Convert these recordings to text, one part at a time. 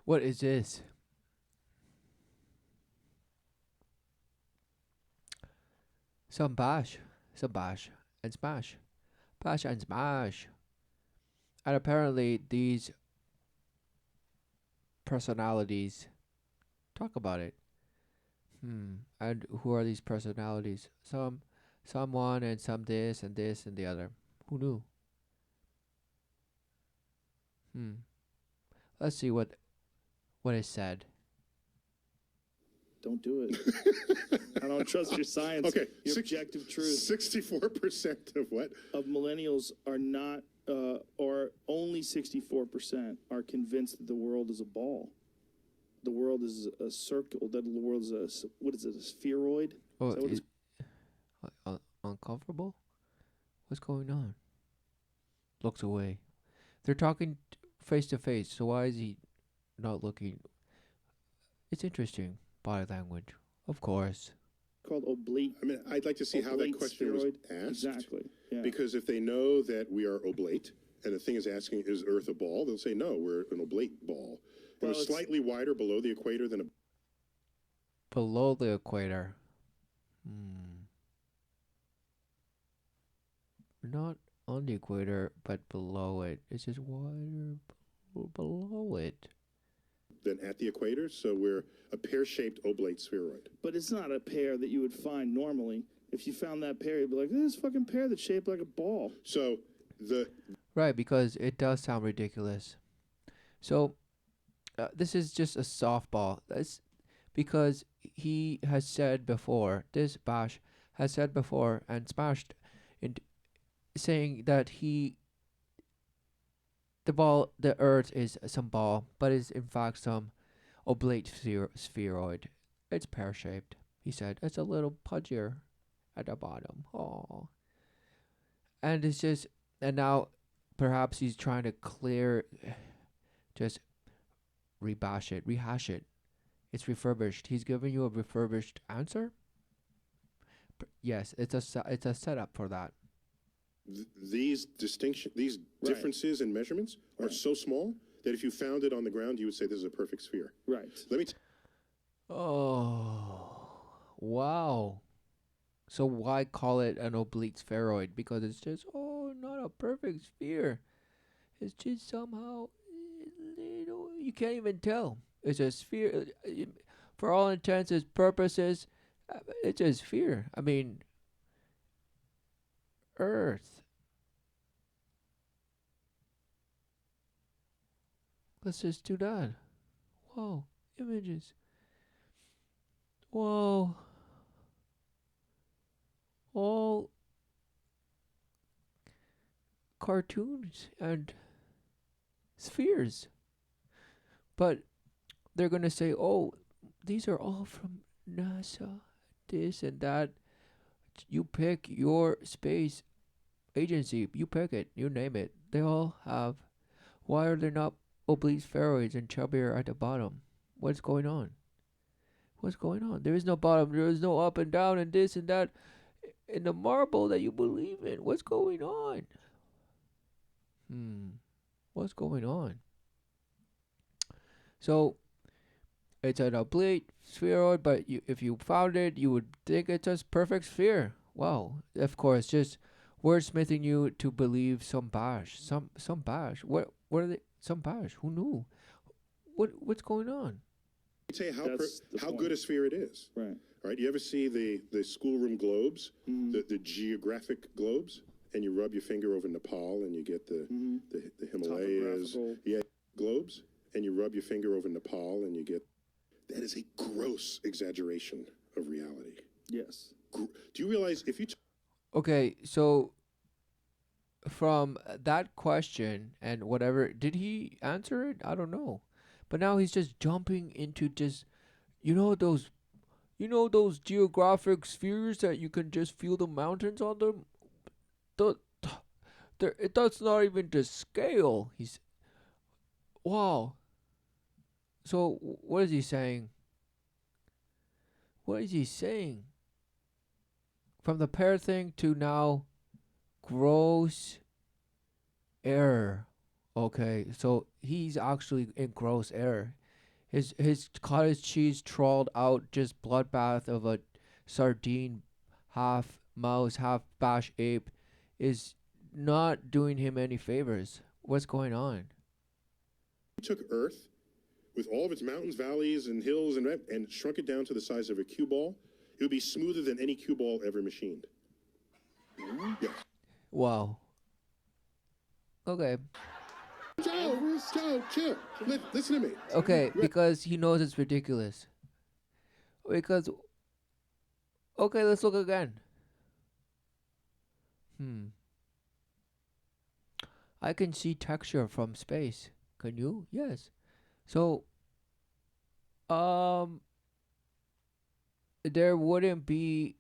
What is this? Some bash, some bash, and smash. Bash and smash. And apparently these personalities talk about it. And who are these personalities? Someone and some this and this and the other. Who knew? Hmm. Let's see what is said. Don't do it. I don't trust your science. Okay, your objective truth. 64% of what? Of millennials are not, or only 64% are convinced that the world is a ball. The world is a circle. That the world is what is it? A spheroid? Oh, Is that what it's uncomfortable? What's going on? Looks away. They're talking face to face, so why is he not looking? It's interesting. Body language. Of course. called oblique? I mean, I'd like to see how that Oblate question was spheroid? asked. Exactly. Yeah. Because if they know that we are oblate, and the thing is asking, is Earth a ball? They'll say, no, we're an oblate ball. Well, We're it's- slightly wider below the equator than a... Below the equator. Not on the equator, but below it. It's just wider below it. than at the equator, so we're a pear-shaped oblate spheroid. But it's not a pear that you would find normally. If you found that pear, you'd be like, this fucking pear that's shaped like a ball. So the Right, because it does sound ridiculous. So, this is just a softball. That's because he has said before, this Bash has said before and smashed in saying that the earth is some ball, but is in fact some oblate spheroid. It's pear-shaped. He said it's a little pudgier at the bottom. Oh. And it's just, and now perhaps he's trying to just rehash it. It's refurbished. He's giving you a refurbished answer. Yes, it's a setup for that. these Right. differences in measurements are so small that if you found it on the ground, you would say this is a perfect sphere. Right. Let me Oh, wow. So why call it an oblique spheroid? Because it's just, not a perfect sphere. It's just somehow, you can't even tell. It's a sphere. For all intents and purposes, it's a sphere. I mean, Earth. Let's just do that. Whoa, images. Whoa. All cartoons and spheres. But they're going to say, oh, these are all from NASA, this and that. You pick your space agency, you pick it, you name it. They all have. Why are there not oblique spheroids and chubbier at the bottom? What's going on? What's going on? There is no bottom, there is no up and down and this and that in the marble that you believe in. What's going on? What's going on? So, it's an oblate spheroid, but if you found it, you would think it's a perfect sphere. Wow. Of course, just wordsmithing you to believe some bash. Some bash. What are they? Some bash. Who knew? What's going on? tell you That's the how point. good a sphere it is. Right. All right, you ever see the schoolroom globes, the geographic globes, and you rub your finger over Nepal and you get the Himalayas, Topographical. yeah, globes, and you rub your finger over Nepal and you get that is a gross exaggeration of reality. Yes. Do you realize if you Okay, so from that question and whatever, did he answer it? I don't know. But now he's just jumping into just, those geographic spheres that you can just feel the mountains on them. The, that's not even the scale. Wow. So what is he saying? What is he saying? From the pear thing to now gross error. Okay, so he's actually in gross error. His cottage cheese trawled out just bloodbath of a sardine, half mouse, half bash ape, is not doing him any favors. What's going on? He took Earth with all of its mountains, valleys, and hills and shrunk it down to the size of a cue ball. It would be smoother than any cue ball ever machined. Yes. Wow. Okay. Joe, chill. Listen to me. Okay, because he knows it's ridiculous. Because okay, let's look again. I can see texture from space. Can you? Yes. So there wouldn't be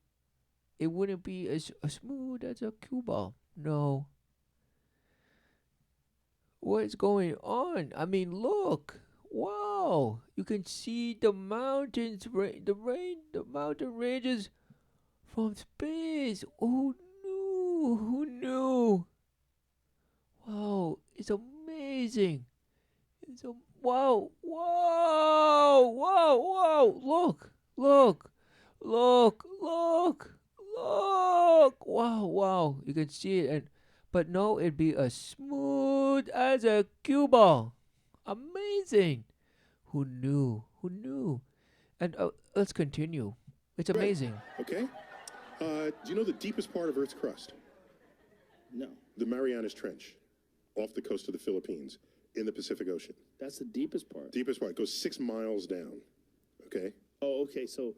it wouldn't be as smooth as a cue ball. No. What is going on? I mean, look. Wow. You can see the mountains, the mountain ranges from space. Oh no. Who knew? Wow. It's amazing. Wow. Wow. Wow. Wow. Look. Look. Look. Look. Look. Wow. Wow. You can see it, but no, it'd be as smooth as a cue ball. Amazing. Who knew? Who knew? And let's continue. It's amazing. Okay. Do you know the deepest part of Earth's crust? No. The Marianas Trench, off the coast of the Philippines, in the Pacific Ocean. That's the deepest part. Deepest part. It goes 6 miles down. Okay. Oh, okay. So,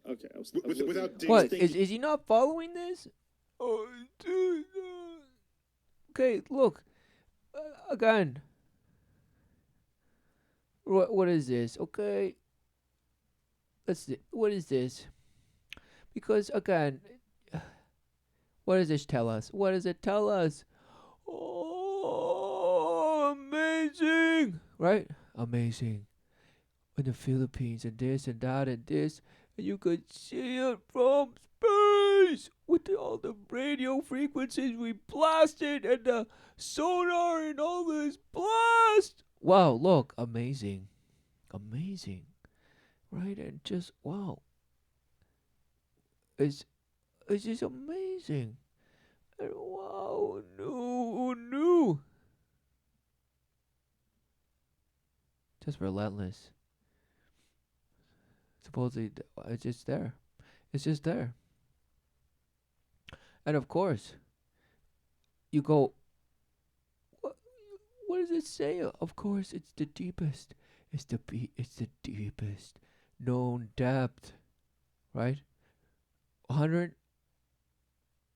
okay. Without digging. What? Is he not following this? Oh, dude. Okay, look. Again. What is this? Okay. Let's see. What is this? Because, again, what does this tell us? What does it tell us? Oh, amazing. Right? Amazing. In the Philippines and this and that and this. And you could see it from space with all the radio frequencies we blasted and the sonar and all this blast. Wow, look, amazing. Amazing. Right? And just, wow. It's just amazing. And wow, who knew? Just relentless. Supposedly, it's just there. It's just there. And of course, you go, what does it say? Of course, it's the deepest. It's the deepest known depth, right? 100.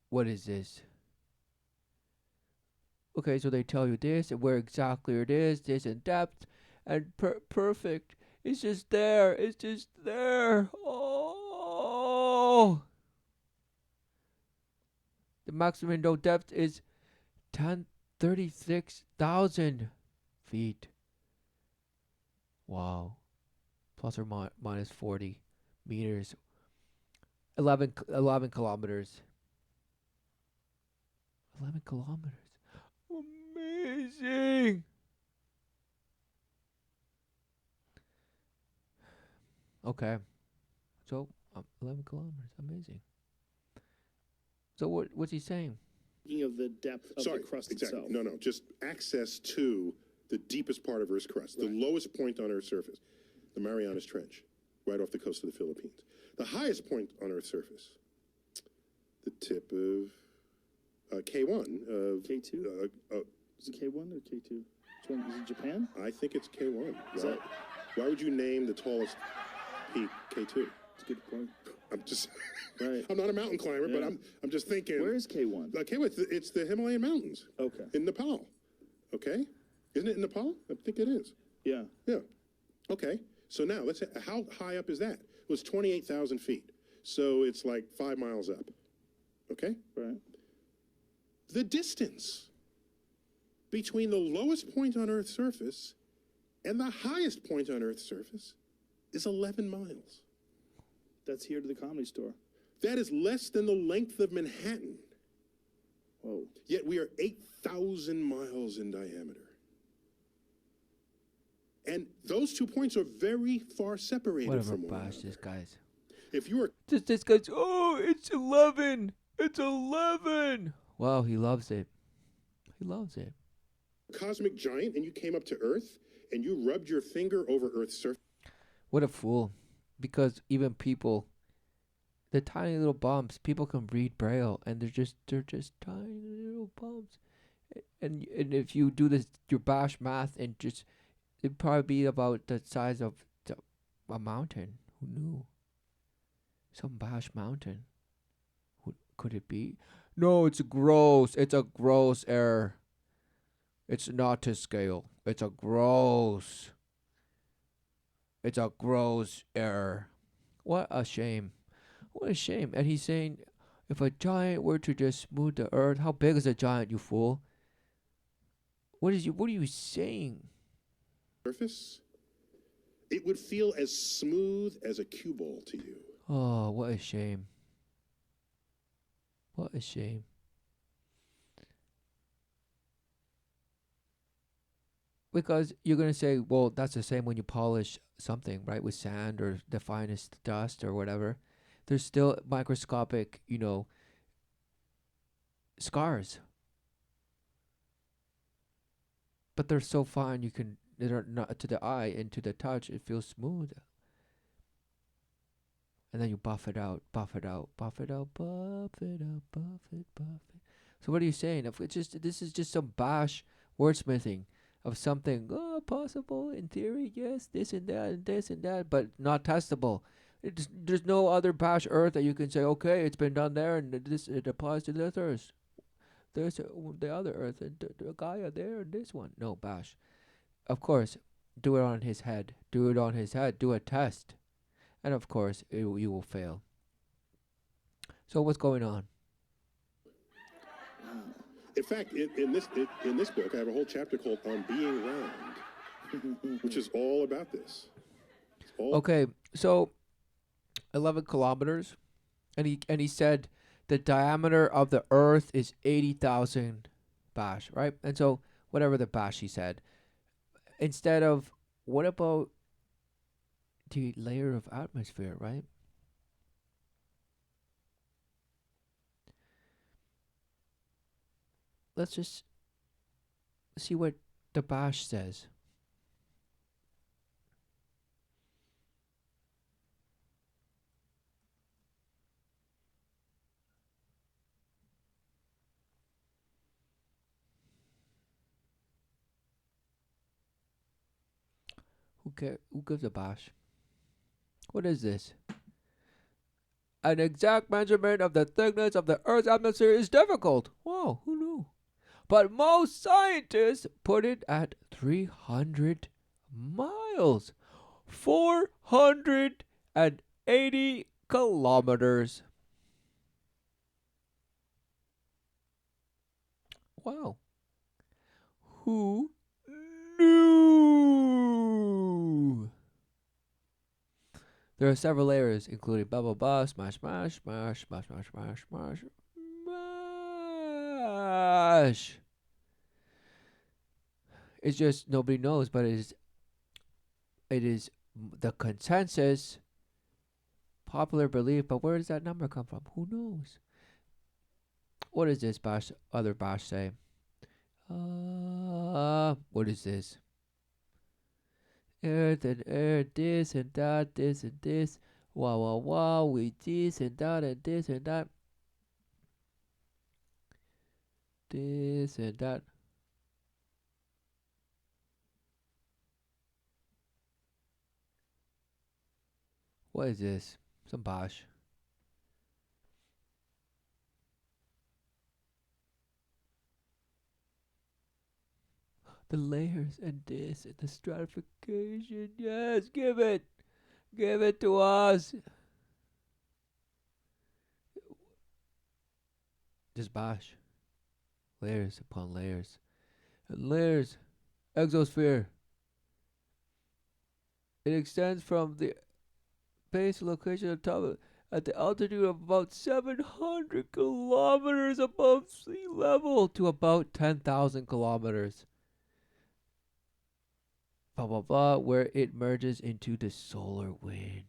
What is this? Okay, so they tell you this and where exactly it is, this in depth, and perfect. It's just there. It's just there. Oh. The maximum window depth is 36,000 feet. Wow. Plus or minus 40 meters. 11 kilometers. 11 kilometers. Amazing. Okay. So, 11 kilometers. Amazing. So what's he saying? Speaking of the depth of the crust exactly. itself. No, just access to the deepest part of Earth's crust, the lowest point on Earth's surface, the Marianas Trench, right off the coast of the Philippines. The highest point on Earth's surface, the tip of K1. K2? Is it K1 or K2? Which one? Is it Japan? I think it's K1. That... Why would you name the tallest peak K2? That's a good point. I'm just, right. I'm not a mountain climber, but I'm just thinking. Where is K1? K1, it's the Himalayan mountains. Okay. In Nepal. Okay? Isn't it in Nepal? I think it is. Yeah. Yeah. Okay. So now, let's say, how high up is that? It was 28,000 feet. So it's like 5 miles up. Okay? Right. The distance between the lowest point on Earth's surface and the highest point on Earth's surface is 11 miles. That's here to the Comedy Store. That is less than the length of Manhattan. Whoa. Yet we are 8,000 miles in diameter. And those 2 points are very far separated Whatever, from one bash another. this guy's. If you are This guy's, oh, it's 11. It's 11. Wow, he loves it. He loves it. a cosmic giant and you came up to Earth and you rubbed your finger over Earth's surface, What a fool. Because even people, the tiny little bumps, people can read Braille, and they're just tiny little bumps. And if you do this, your bash math, and just, it'd probably be about the size of a mountain. Who knew? Some bash mountain. Could it be? No, it's gross. It's a gross error. It's not to scale. It's a gross. It's a gross error. What a shame. What a shame. And he's saying, if a giant were to just smooth the earth, how big is a giant, you fool? What are you saying? it would feel as smooth as a cue ball to you. Oh, what a shame. What a shame. Because you're going to say, well, that's the same when you polish something, right? With sand or the finest dust or whatever. There's still microscopic, scars. But they're so fine, they're not to the eye and to the touch, it feels smooth. And then you buff it out, buff it out, buff it out, buff it out, buff it, buff it. So what are you saying? If this is just some bash wordsmithing of something, possible in theory, yes, this and that, but not testable. There's no other bash earth that you can say, okay, it's been done there, and it applies to this earth. There's the other earth, and the Gaia there, and this one. No, bash. Of course, do it on his head. Do it on his head. Do a test. And of course, you will fail. So what's going on? In fact, in this book, I have a whole chapter called "On Being Round," which is all about this. Okay, so 11 kilometers, and he said the diameter of the Earth is 80,000 bash, right? And so whatever the bash he said, instead of, what about the layer of atmosphere, right? Let's just see what the bash says. Who gives a bash? What is this? An exact measurement of the thickness of the Earth's atmosphere is difficult. Whoa, who knew? But most scientists put it at 300 miles. 480 kilometers. Wow. Who knew? There are several layers, including blah blah blah, smash smash smash smash smash smash smash smash. It's just nobody knows, but it is the consensus, popular belief. But where does that number come from? Who knows? What does this other bash say? What is this? Earth and earth, this and that, this and this. Wow, wow, wow, we this and that and this and that. This and that. What is this? Some bosh. The layers and this and the stratification. Yes, give it. Give it to us. Just bosh. Layers upon layers. And layers. Exosphere. It extends from the base location of the top at the altitude of about 700 kilometers above sea level to about 10,000 kilometers. blah blah blah, where it merges into the solar wind.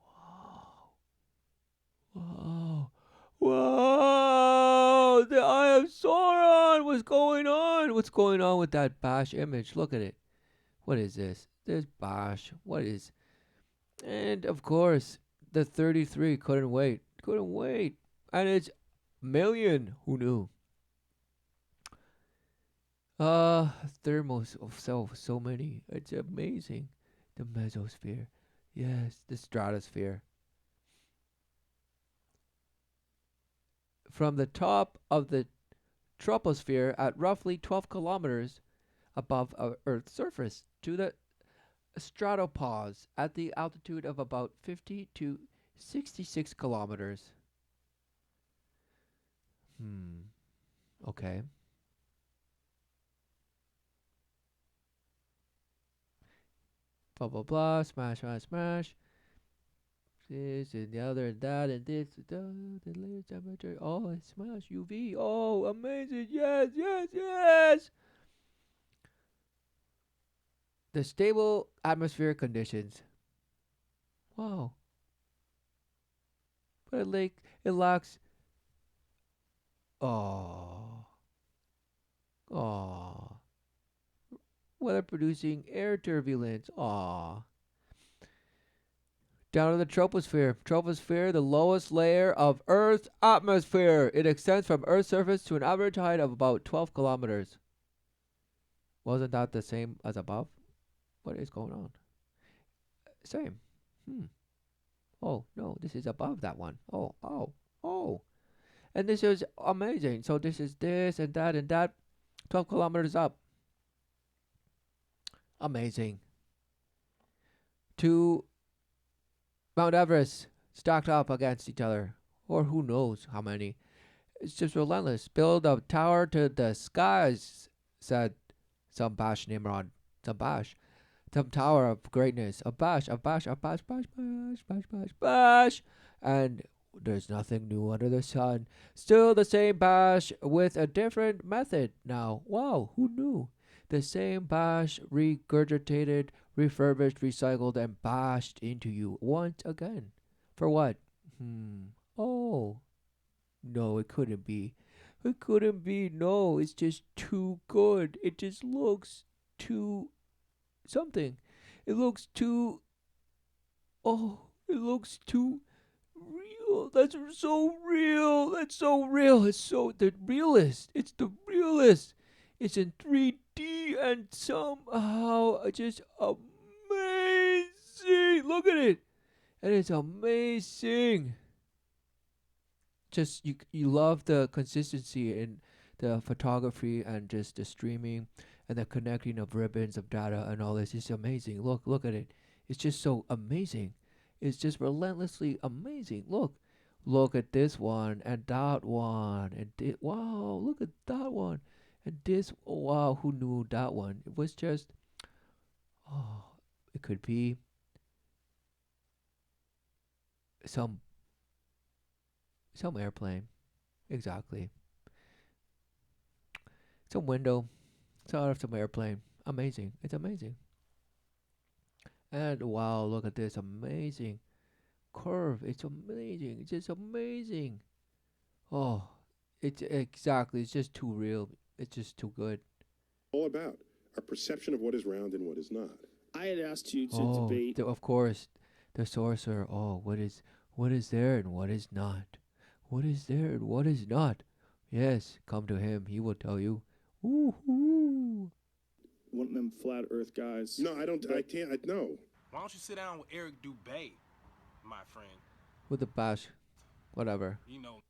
Wow. Wow. Whoa! The Eye of Sauron! What's going on? What's going on with that Bash image? Look at it. What is this? There's Bash. What is. And of course, the 33 couldn't wait. Couldn't wait. And it's million. Who knew? Thermos of so many. It's amazing. The mesosphere. Yes, the stratosphere. From the top of the troposphere at roughly 12 kilometers above Earth's surface to the stratopause at the altitude of about 50 to 66 kilometers. Okay. Blah blah blah. Smash smash smash. This and the other and that and this. The latest temperature. Oh, it's smash UV. Oh, amazing. Yes, yes, yes. The stable atmospheric conditions. Wow. But it lacks. Oh. Oh. Weather producing air turbulence. Aw. Down to the troposphere. Troposphere, the lowest layer of Earth's atmosphere. It extends from Earth's surface to an average height of about 12 kilometers. Wasn't that the same as above? What is going on? Same. Oh, no, this is above that one. Oh, oh, oh. And this is amazing. So this is this and that and that. 12 kilometers up. Amazing. Two Mount Everest stacked up against each other. Or who knows how many. It's just relentless. Build a tower to the skies, said some Bash Nimrod. Some Bash. Some tower of greatness. A bash, bash, bash, bash, bash, bash, bash. And there's nothing new under the sun. Still the same bash with a different method now. Wow, who knew? The same bash regurgitated, refurbished, recycled, and bashed into you once again. For what? Oh, no, it couldn't be. It couldn't be. No, it's just too good. It just looks too something. It looks too. Oh, it looks too real. That's so real. That's so real. It's so the realist. It's the realist. It's in 3D and somehow just amazing. Look at it. And it's amazing. Just you love the consistency in the photography and just the streaming and the connecting of ribbons of data and all this. It's amazing. Look at it. It's just so amazing. It's just relentlessly amazing. Look at this one and that one and wow, look at that one and this. Oh, wow, who knew that one? It was just oh, it could be some airplane. Exactly. Some window. It's out of some airplane. Amazing. It's amazing. And wow, look at this amazing curve. It's amazing. It's just amazing. Oh, it's exactly. It's just too real. It's just too good. All about our perception of what is round and what is not. I had asked you to debate. Of course, the sorcerer. Oh, what is there and what is not? What is there and what is not? Yes, come to him. He will tell you. Ooh. One of them flat Earth guys. No, I don't. I can't. No. Why don't you sit down with Eric Dubay, my friend? With the bash, whatever. You know.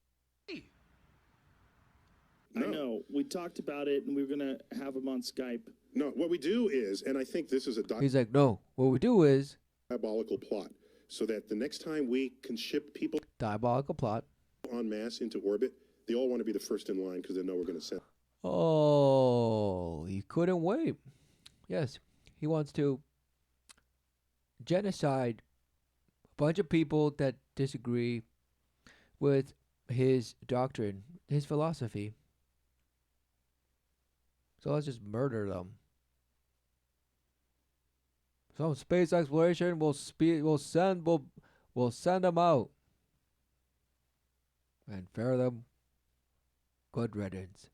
I know. We talked about it, and we were gonna have him on Skype. No, what we do is, and I think this is a He's like, no. What we do is diabolical plot, so that the next time we can ship people diabolical plot. en masse into orbit, they all want to be the first in line because they know we're going to send. Oh, he couldn't wait. Yes, he wants to genocide a bunch of people that disagree with his doctrine, his philosophy. So let's just murder them. Some space exploration will send them out and fare them good riddance.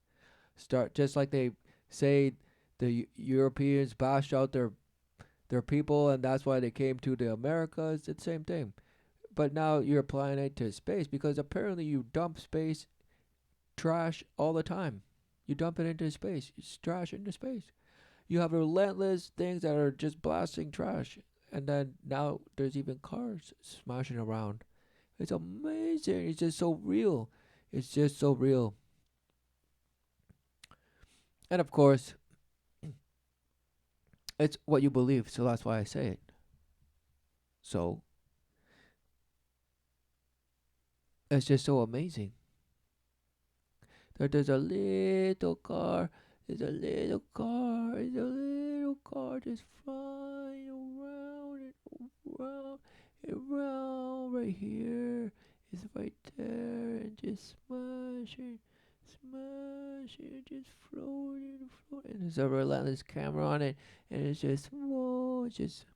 Start just like they say the Europeans bashed out their people and that's why they came to the Americas. It's the same thing. But now you're applying it to space because apparently you dump space trash all the time. You dump it into space. It's trash into space. You have relentless things that are just blasting trash. And then now there's even cars smashing around. It's amazing. It's just so real. It's just so real. And of course, it's what you believe, so that's why I say it. So, it's just so amazing. There's a little car, there's a little car, there's a little car just flying around and around and around right here. It's right there and just smashing, just floating, floating. There's a relentless camera on it and it's just, whoa, it's just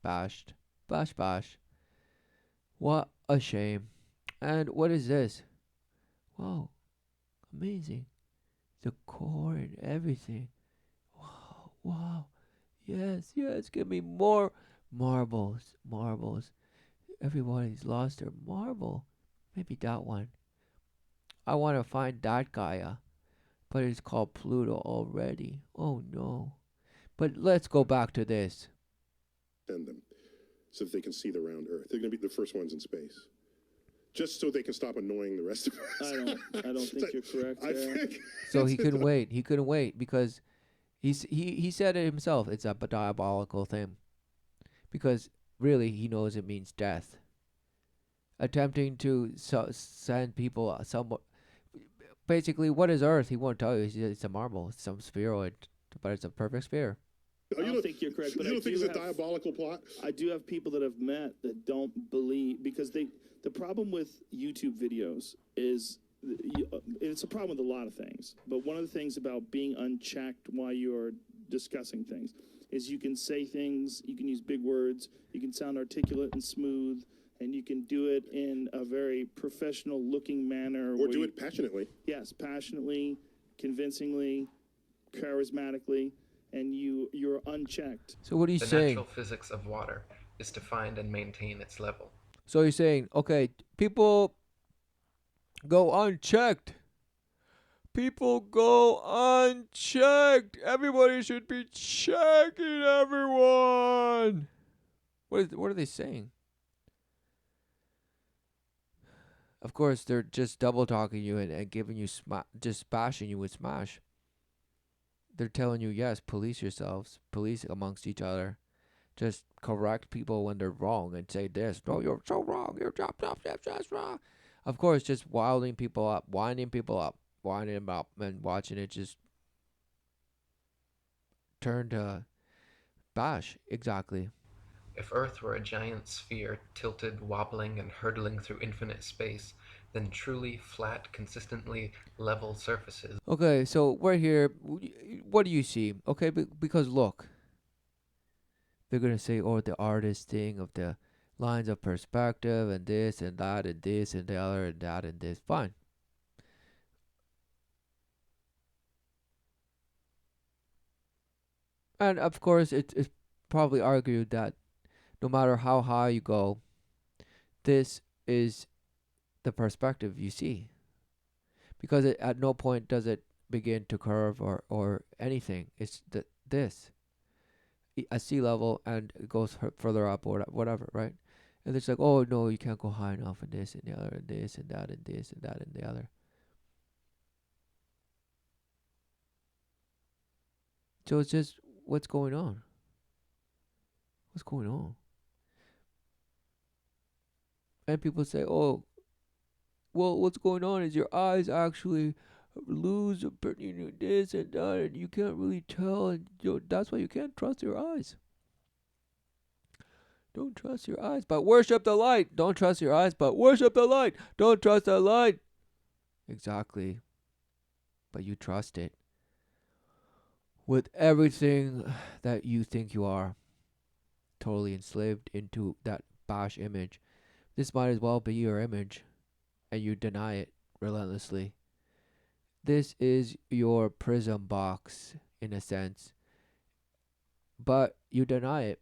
bashed. Bash, bash. What a shame. And what is this? Wow, amazing. The core and everything. Wow, wow. Yes, yes, give me more marbles, marbles. Everybody's lost their marble. Maybe that one. I want to find that Gaia, but it's called Pluto already. Oh no. But let's go back to this. Send them so that they can see the round Earth. They're going to be the first ones in space, just so they can stop annoying the rest of us. I don't think you're correct. I think So he couldn't wait. He couldn't wait because he said it himself. It's a diabolical thing because really he knows it means death. Attempting to send people somewhat. Basically, what is Earth? He won't tell you. It's a marble. It's some spheroid, but it's a perfect sphere. I don't think you're correct. You But don't I think do it's a have, diabolical plot? I do have people that I've met that don't believe because they. The problem with YouTube videos is it's a problem with a lot of things. But one of the things about being unchecked while you're discussing things is you can say things, you can use big words, you can sound articulate and smooth, and you can do it in a very professional-looking manner. Or do it passionately. Yes, passionately, convincingly, charismatically, and you're unchecked. So what are you The saying? natural physics of water is to find and maintain its level. So you're saying, okay, people go unchecked. People go unchecked. Everybody should be checking everyone. What are they saying? Of course, they're just double talking you and giving you just bashing you with smash. They're telling you, yes, police yourselves, police amongst each other. Just correct people when they're wrong and say this. No, you're so wrong. You're that's wrong. Of course, just winding people up, winding them up, and watching it just turn to bash. Exactly. If Earth were a giant sphere tilted, wobbling, and hurtling through infinite space, then truly flat, consistently level surfaces. Okay, so we're here. What do you see? Okay, because look, they're gonna say, oh, the artist thing of the lines of perspective and this and that and this and the other and that and this. Fine. And of course, it's probably argued that no matter how high you go, this is the perspective you see. Because at no point does it begin to curve or anything. It's this at sea level and it goes further up or whatever, right? And it's like, oh no, you can't go high enough and this and the other and this and that and this and that and the other. So it's just what's going on? What's going on? And people say, oh, well, what's going on is your eyes actually lose this and that, and you can't really tell, and that's why you can't trust your eyes. Don't trust your eyes, but worship the light. Don't trust your eyes, but worship the light. Don't trust the light. Exactly. But you trust it with everything that you think you are. totally enslaved into that Bash image. This might as well be your image, and you deny it relentlessly. This is your prison box, in a sense, but you deny it,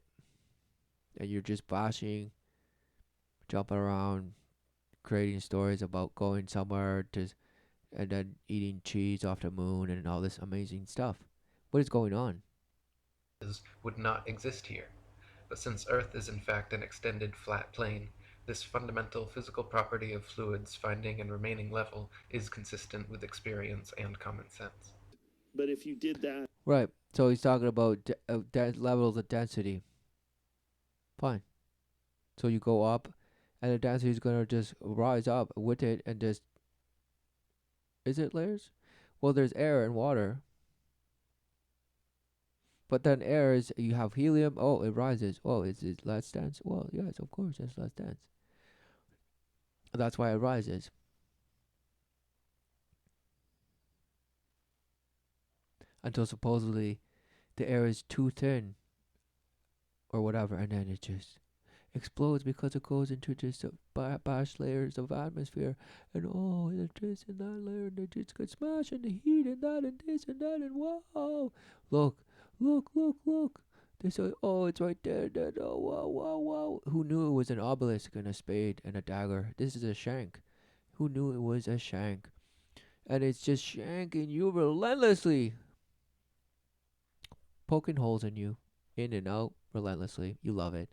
and you're just bashing, jumping around, creating stories about going somewhere to, and then eating cheese off the moon and all this amazing stuff. What is going on? Would not exist here. But since Earth is in fact an extended flat plane, this fundamental physical property of fluids finding and remaining level is consistent with experience and common sense. But if you did that, Right. So he's talking about levels of density. Fine. So you go up, and the density is gonna just rise up with it, and just is it layers? Well, there's air and water, but then air is you have helium. Oh, it rises. Oh, is it less dense? Well, yes, of course, it's less dense. That's why it rises. Until supposedly the air is too thin or whatever, and then it just explodes because it goes into just bash layers of atmosphere, and oh, and this and that layer, and it just gets smashed, and the heat, and that, and this, and that, and wow, look, look. They say, oh, it's right there, that, oh, wow. Who knew it was an obelisk and a spade and a dagger? This is a shank. Who knew it was a shank? And it's just shanking you relentlessly, poking holes in you, in and out, relentlessly. You love it.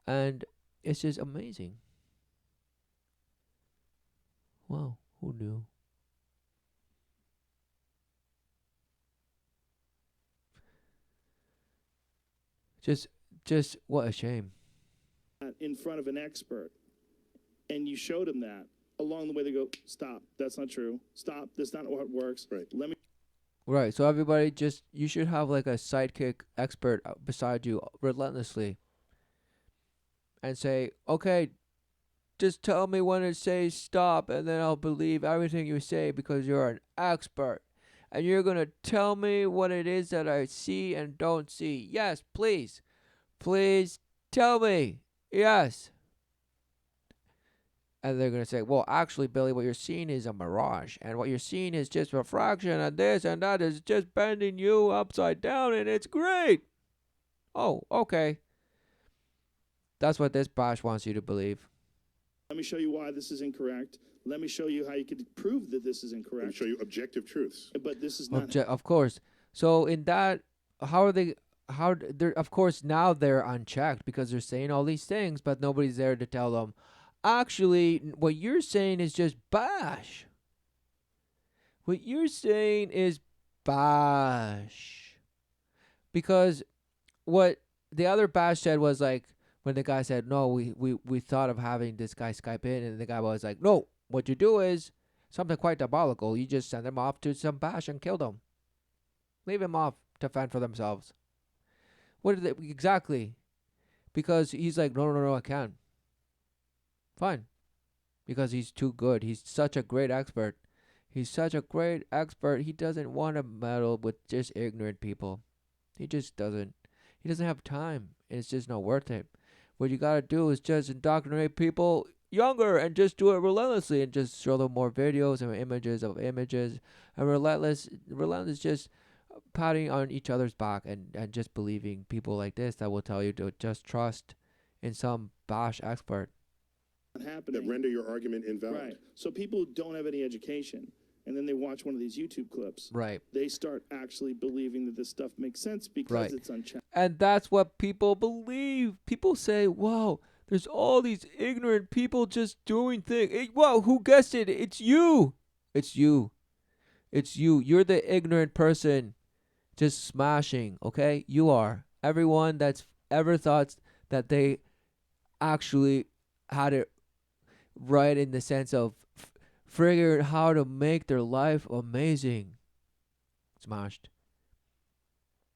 And it's just amazing. Wow, who knew? Just just what a shame. in front of an expert and you showed them that, along the way they go, stop, that's not true. Stop, that's not how it works. Right. Let me Right, so everybody just you should have like a sidekick expert beside you relentlessly and say, "Okay, just tell me when it says stop and then I'll believe everything you say because you're an expert. And you're going to tell me what it is that I see and don't see. Yes, please. Please tell me. Yes." And they're going to say, "Well, actually, Billy, what you're seeing is a mirage. And what you're seeing is just refraction, and this and that is just bending you upside down, and it's great." Oh, okay. That's what this Bosch wants you to believe. let me show you why this is incorrect. Let me show you how you could prove that this is Let me incorrect. show you objective truths. But this is not Of course. So in that, how are they? How they're of course now they're unchecked because they're saying all these things, but nobody's there to tell them. Actually, what you're saying is just bash. What you're saying is bash. Because what the other bash said was like when the guy said no, we thought of having this guy Skype in, and the guy was like, no, what you do is something quite diabolical. You just send them off to some bash and kill them. Leave them off to fend for themselves. What did they exactly? Because he's like, no, I can't. Fine. Because he's too good. He's such a great expert. He's such a great expert. He doesn't want to meddle with just ignorant people. He just doesn't. He doesn't have time. And it's just not worth it. What you gotta do is just indoctrinate people younger and just do it relentlessly and just show them more videos and images of images and relentless just patting on each other's back and just believing people like this that will tell you to just trust in some bash expert. happening. That render your argument invalid. Right. So people who don't have any education, and then they watch one of these YouTube clips, Right. they start actually believing that this stuff makes sense because Right. it's unchecked. And that's what people believe. People say, wow, there's all these ignorant people just doing things. Wow, who guessed it? It's you. It's you. It's you. You're the ignorant person just smashing, okay? You are. Everyone that's ever thought that they actually had it right in the sense of figuring how to make their life amazing. Smashed.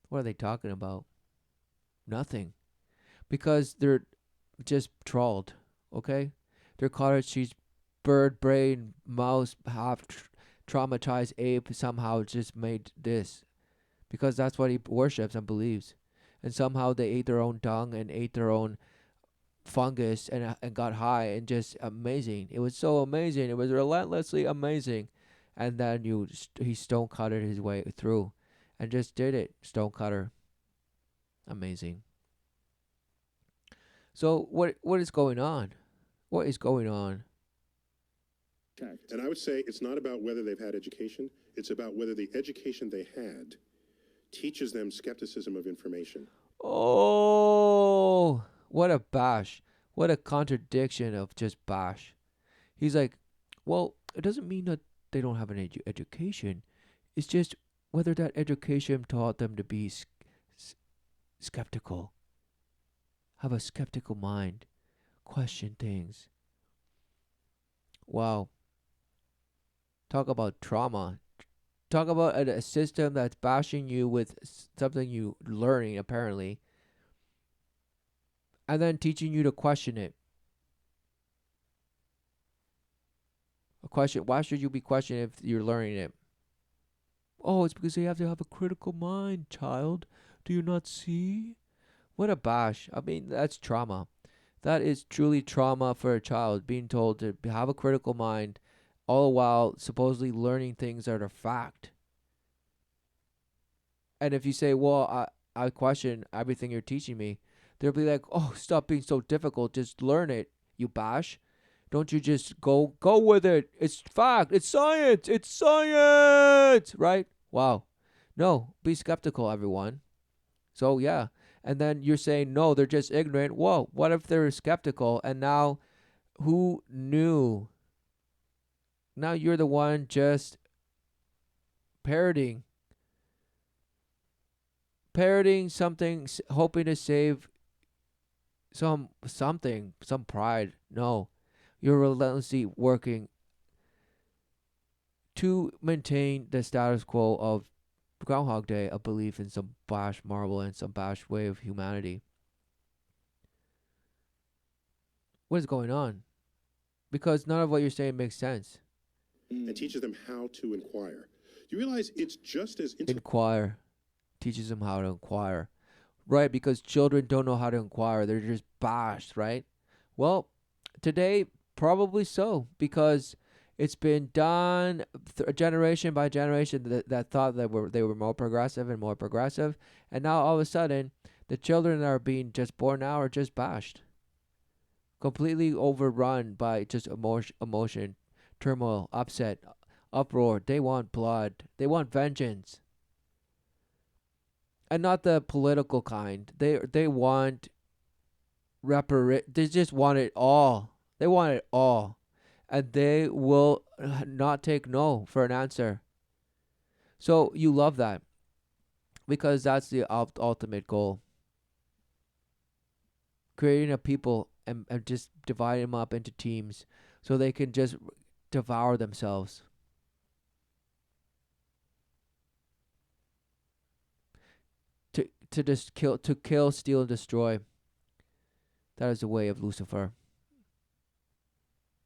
What are they talking about? Nothing. Because they're just trolled, okay? Their cottage cheese, bird brain, mouse, half traumatized ape somehow just made this. Because that's what he worships and believes. and somehow they ate their own dung and ate their own fungus and got high, and just amazing. It was so amazing. It was relentlessly amazing. And then he stone cutter his way through, and just did it. Stone cutter, amazing. So what is going on? What is going on? Checked. And I would say it's not about whether they've had education, it's about whether the education they had teaches them skepticism of information. Oh, what a bash. What a contradiction of just bash. He's like, well, it doesn't mean that they don't have an education. It's just whether that education taught them to be skeptical, have a skeptical mind, question things. Wow. Talk about trauma. Talk about a system that's bashing you with something you learning apparently, and then teaching you to question it. A question: why should you be questioning if you're learning it? Oh, it's because you have to have a critical mind, child. Do you not see? What a bash! I mean, that's trauma. That is truly trauma for a child, being told to have a critical mind, all while supposedly learning things that are fact. And if you say, well, I question everything you're teaching me, they'll be like, oh, stop being so difficult. Just learn it, you bash. Don't you just go with it. It's fact. It's science. It's science. Right? Wow. No, be skeptical, everyone. So, yeah. And then you're saying, no, they're just ignorant. Whoa, what if they're skeptical? And now, who knew? Now you're the one just parroting something, hoping to save some pride. No, you're relentlessly working to maintain the status quo of Groundhog Day, a belief in some bash marble and some bash way of humanity. What is going on? Because none of what you're saying makes sense. And teaches them how to inquire. You realize it's just as Inquire. Teaches them how to inquire. Right, because children don't know how to inquire. They're just bashed, right? Well, today, probably so, because it's been done generation by generation that thought that they were more progressive and more progressive. And now all of a sudden, the children that are being just born now are just bashed. Completely overrun by just emotion, turmoil, upset, uproar. They want blood. They want vengeance. And not the political kind. They want they just want it all. They want it all. And they will not take no for an answer. So you love that, because that's the ultimate goal. Creating a people and just dividing them up into teams so they can just devour themselves. To just kill, steal, and destroy. That is the way of Lucifer.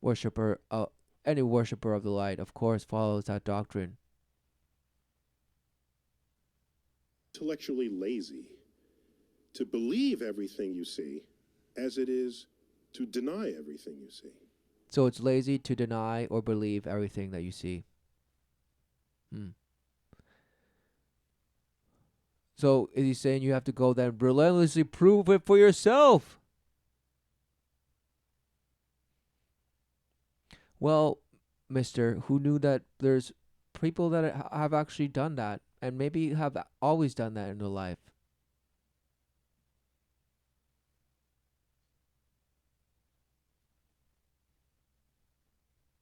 Any worshiper of the light, of course, follows that doctrine. intellectually lazy to believe everything you see as it is to deny everything you see. So it's lazy to deny or believe everything that you see. So is he saying you have to go then relentlessly prove it for yourself? Well, mister, who knew that there's people that have actually done that and maybe have always done that in their life?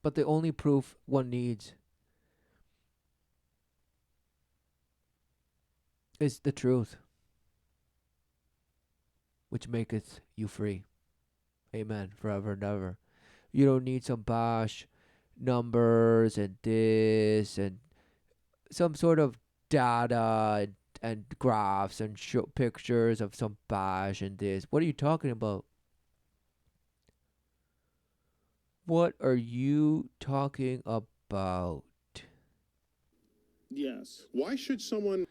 But the only proof one needs is the truth, which maketh you free. Amen. Forever and ever. You don't need some bash numbers and this and some sort of data and graphs and pictures of some bash and this. What are you talking about? What are you talking about? Yes. Why should someone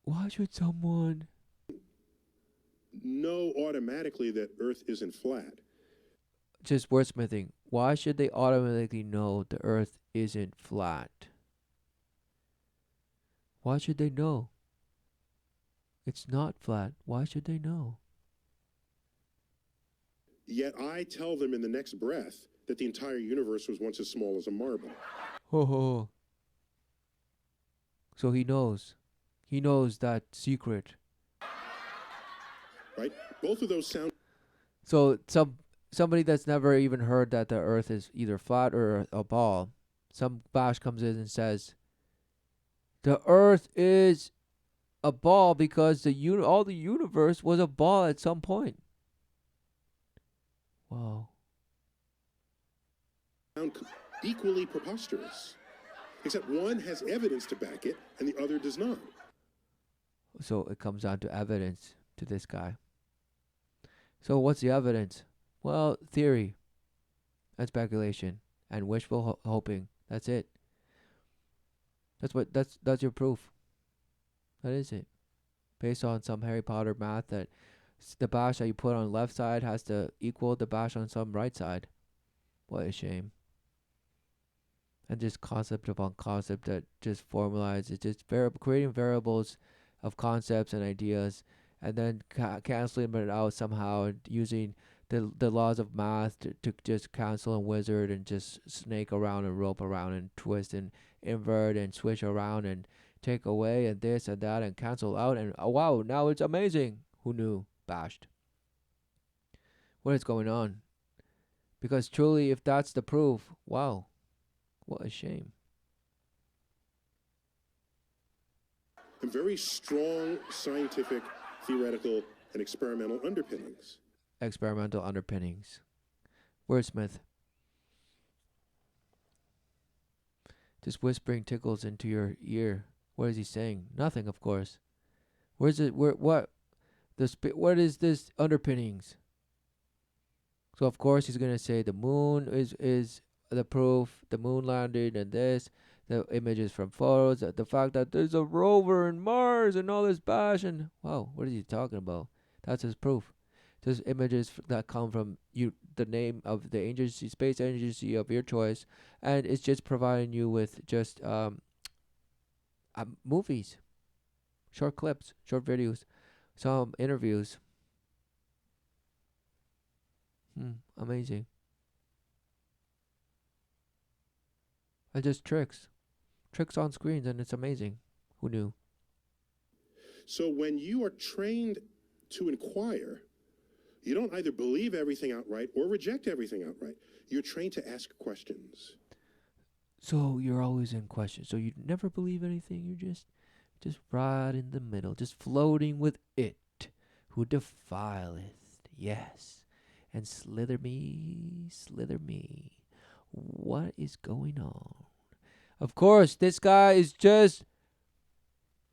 Why should someone know automatically that Earth isn't flat. just wordsmithing? Why should they automatically know the Earth isn't flat? Why should they know? It's not flat. Why should they know? Yet I tell them in the next breath that the entire universe was once as small as a marble. Ho ho. So he knows. He knows that secret. Right? Both of those sound. So somebody that's never even heard that the Earth is either flat or a ball, some bash comes in and says, the Earth is a ball because all the universe was a ball at some point. Wow. Sound equally preposterous. Except one has evidence to back it and the other does not. So it comes down to evidence to this guy. So what's the evidence? Well, theory and speculation and wishful hoping. That's it. That's your proof. That is it. Based on some Harry Potter math that the bash that you put on the left side has to equal the bash on some right side. What a shame. And just concept upon concept that just formalizes, it's just creating variables of concepts and ideas, and then canceling it out somehow, and using the laws of math to just cancel and wizard and just snake around and rope around and twist and invert and switch around and take away and this and that and cancel out, and oh wow, now it's amazing. Who knew? Bashed. What is going on? Because truly, if that's the proof, wow, what a shame. And very strong scientific, theoretical, and experimental underpinnings. Experimental underpinnings. Wordsmith. Just whispering tickles into your ear. What is he saying? Nothing, of course. Where's it? Where? What? What is this underpinnings? So of course he's gonna say the moon is the proof. The moon landed and this. The images from photos. The fact that there's a rover in Mars and all this bash and wow, what is he talking about? That's his proof. There's images that come from you, the name of the agency, space agency of your choice, and it's just providing you with just movies, short clips, short videos, some interviews. Amazing. And just tricks on screens, and it's amazing. Who knew? So when you are trained to inquire, you don't either believe everything outright or reject everything outright. You're trained to ask questions. So you're always in question. So you never believe anything. You just right in the middle, just floating with it, who defileth, yes, and slither me, slither me. What is going on? Of course, this guy is just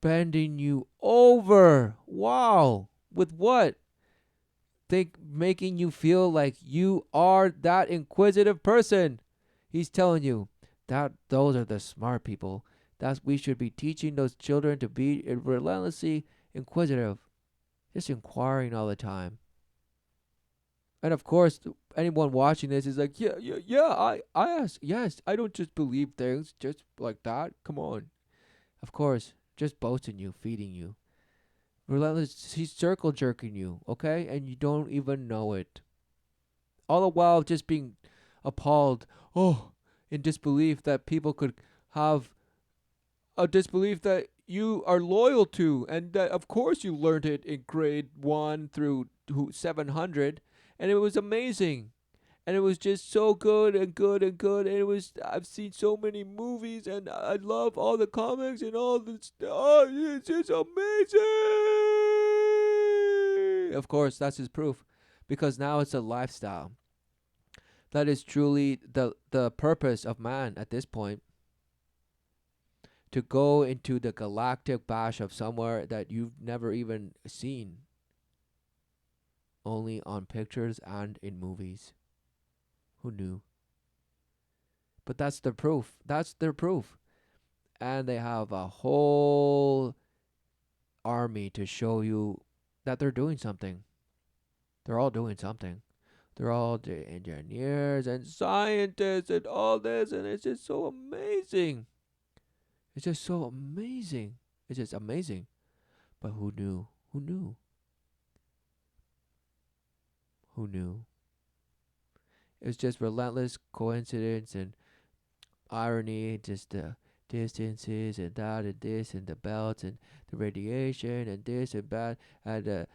bending you over. Wow. With what? Making you feel like you are that inquisitive person. He's telling you that those are the smart people. That we should be teaching those children to be relentlessly inquisitive, just inquiring all the time. And of course, anyone watching this is like, yeah. I ask, yes. I don't just believe things just like that. Come on. Of course, just boasting you, feeding you. Relentless, he's circle jerking you, okay? And you don't even know it. All the while just being appalled, in disbelief that people could have a disbelief that you are loyal to, and that of course you learned it in grade 1 through 700, and it was amazing. And it was just so good and good and good. And I've seen so many movies and I love all the comics and all this. Oh, it's just amazing. Of course, that's his proof. Because now it's a lifestyle. That is truly the purpose of man at this point. To go into the galactic bash of somewhere that you've never even seen. Only on pictures and in movies. Who knew? But that's their proof. That's their proof. And they have a whole army to show you that they're doing something. They're all doing something. They're all the engineers and scientists and all this, and it's just so amazing. It's just so amazing. It's just amazing. But who knew? Who knew? Who knew? It's just relentless coincidence and irony, just the distances and that and this and the belts and the radiation and this and that and the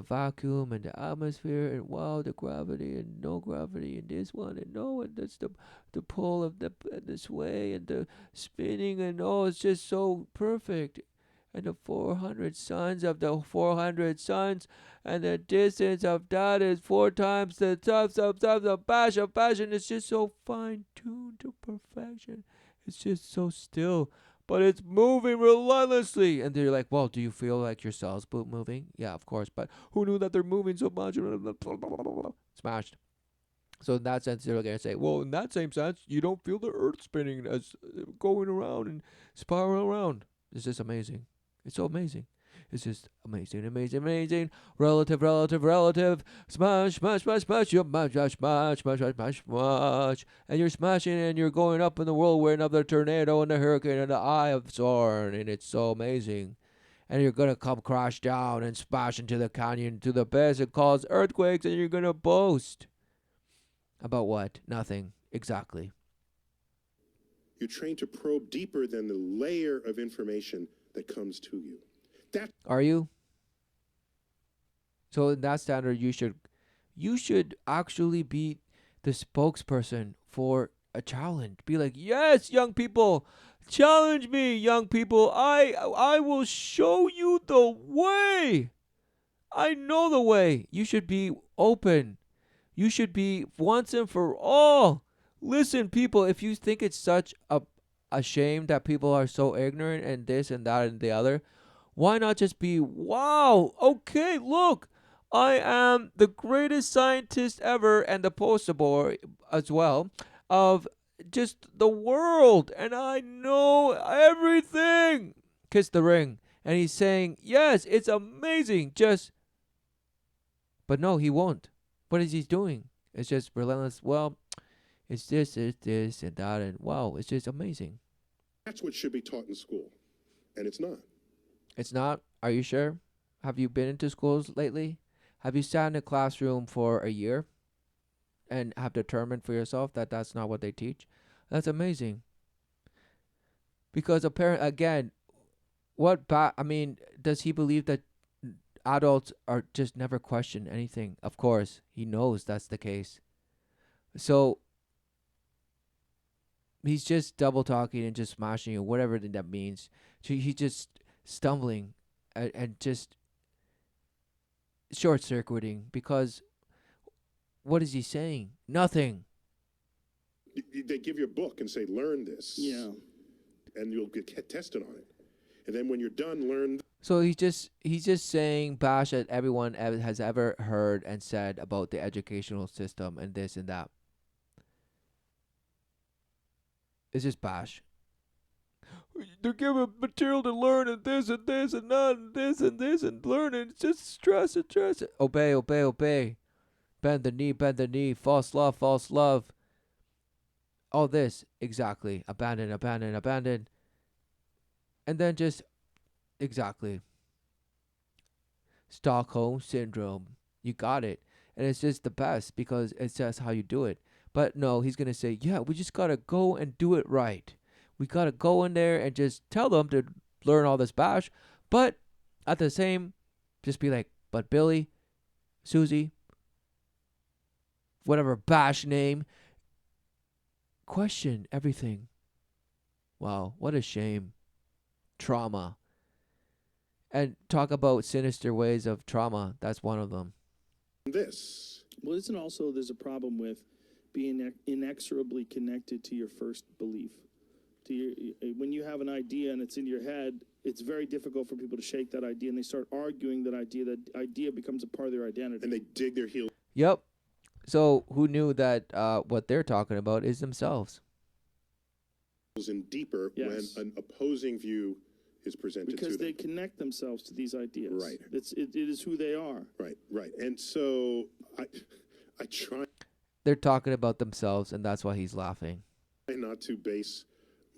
vacuum and the atmosphere and the gravity and no gravity in this one and no, and that's the pull of the sway and the spinning, and it's just so perfect. And the 400 suns of the 400 suns, and the distance of that is 4 times the bash of passion. It's just so fine tuned to perfection. It's just so still, but it's moving relentlessly. And they're like, well, do you feel like your cells moving? Yeah, of course. But who knew that they're moving so much? Smashed. So in that sense, they're going to say, well, in that same sense, you don't feel the earth spinning as going around and spiraling around. It's just amazing. It's so amazing. It's just amazing, amazing, amazing. Relative, relative, relative. Smash, smash, smash, smash. You smash, smash, smash, smash, smash, smash, smash. And you're smashing and you're going up in the whirlwind of the tornado and the hurricane and the eye of Sauron. And it's so amazing. And you're going to come crash down and smash into the canyon to the base and cause earthquakes. And you're going to boast. About what? Nothing. Exactly. You're trained to probe deeper than the layer of information that comes to you. Are you? So in that standard, you should actually be the spokesperson for a challenge. Be like, yes, young people, challenge me, young people. I will show you the way. I know the way. You should be open. You should be once and for all. Listen, people, if you think it's such a shame that people are so ignorant and this and that and the other, why not just be, wow, okay, look, I am the greatest scientist ever and the poster boy as well of just the world, and I know everything. Kiss the ring. And he's saying, yes, it's amazing. But no, he won't. What is he doing? It's just relentless. Well, it's this, and that, and wow, it's just amazing. That's what should be taught in school, and it's not. It's not? Are you sure? Have you been into schools lately? Have you sat in a classroom for a year and have determined for yourself that that's not what they teach? That's amazing. Because apparently, again, does he believe that adults are just never question anything? Of course, he knows that's the case. So he's just double talking and just smashing or whatever that means. So he's just stumbling and just short circuiting, because what is he saying? Nothing. They give you a book and say, learn this. Yeah. And you'll get tested on it. And then when you're done, learn. So he's just saying bash at everyone has ever heard and said about the educational system and this and that. It's just bash. They're giving material to learn and this and this and that and this and this and learn, and it's just stress and stress. Obey, obey, obey. Bend the knee, false love, false love. All this, exactly. Abandon, abandon, abandon. And then just, exactly. Stockholm Syndrome. You got it. And it's just the best because it's just how you do it. But no, he's going to say, yeah, we just got to go and do it right. We got to go in there and just tell them to learn all this bash. But at the same, just be like, but Billy, Susie, whatever bash name, question everything. Wow, what a shame. Trauma. And talk about sinister ways of trauma. That's one of them. This. Well, isn't also there's a problem with being inexorably connected to your first belief. When you have an idea and it's in your head, it's very difficult for people to shake that idea, and they start arguing that idea. That idea becomes a part of their identity. And they dig their heels. Yep. So who knew that what they're talking about is themselves? In deeper Yes. when an opposing view is presented because to them. they connect themselves to these ideas. Right. It is who they are. Right. And so I try They're talking about themselves, and that's why he's laughing. not to base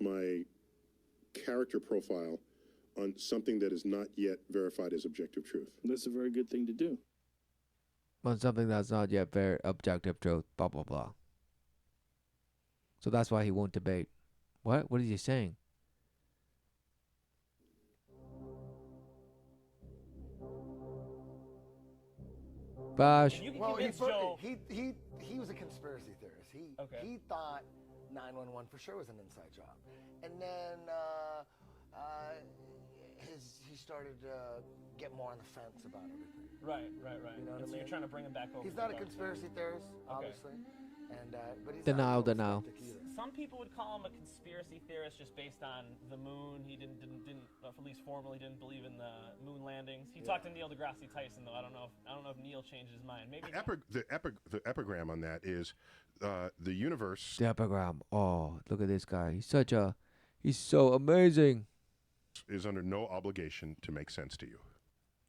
my character profile on something that is not yet verified as objective truth. That's a very good thing to do. On something that's not yet very objective truth, blah, blah, blah. So that's why he won't debate. What? What is he saying? Bash. You can Well, convince Joe. he was a conspiracy theorist. He thought 911 for sure was an inside job, and then he started to get more on the fence about everything. Right. You know what I So mean? you're trying to bring him back over. He's to not a the dark side. conspiracy theorist, obviously, and but he's Denial, not a denial. skeptic either. Some people would call him a conspiracy theorist just based on the moon. He didn't at least formally didn't believe in the moon landings. He talked to Neil deGrasse Tyson though. I don't know if Neil changed his mind. Maybe The epigram on that is the universe The epigram. Oh, look at this guy. He's so amazing. is under no obligation to make sense to you.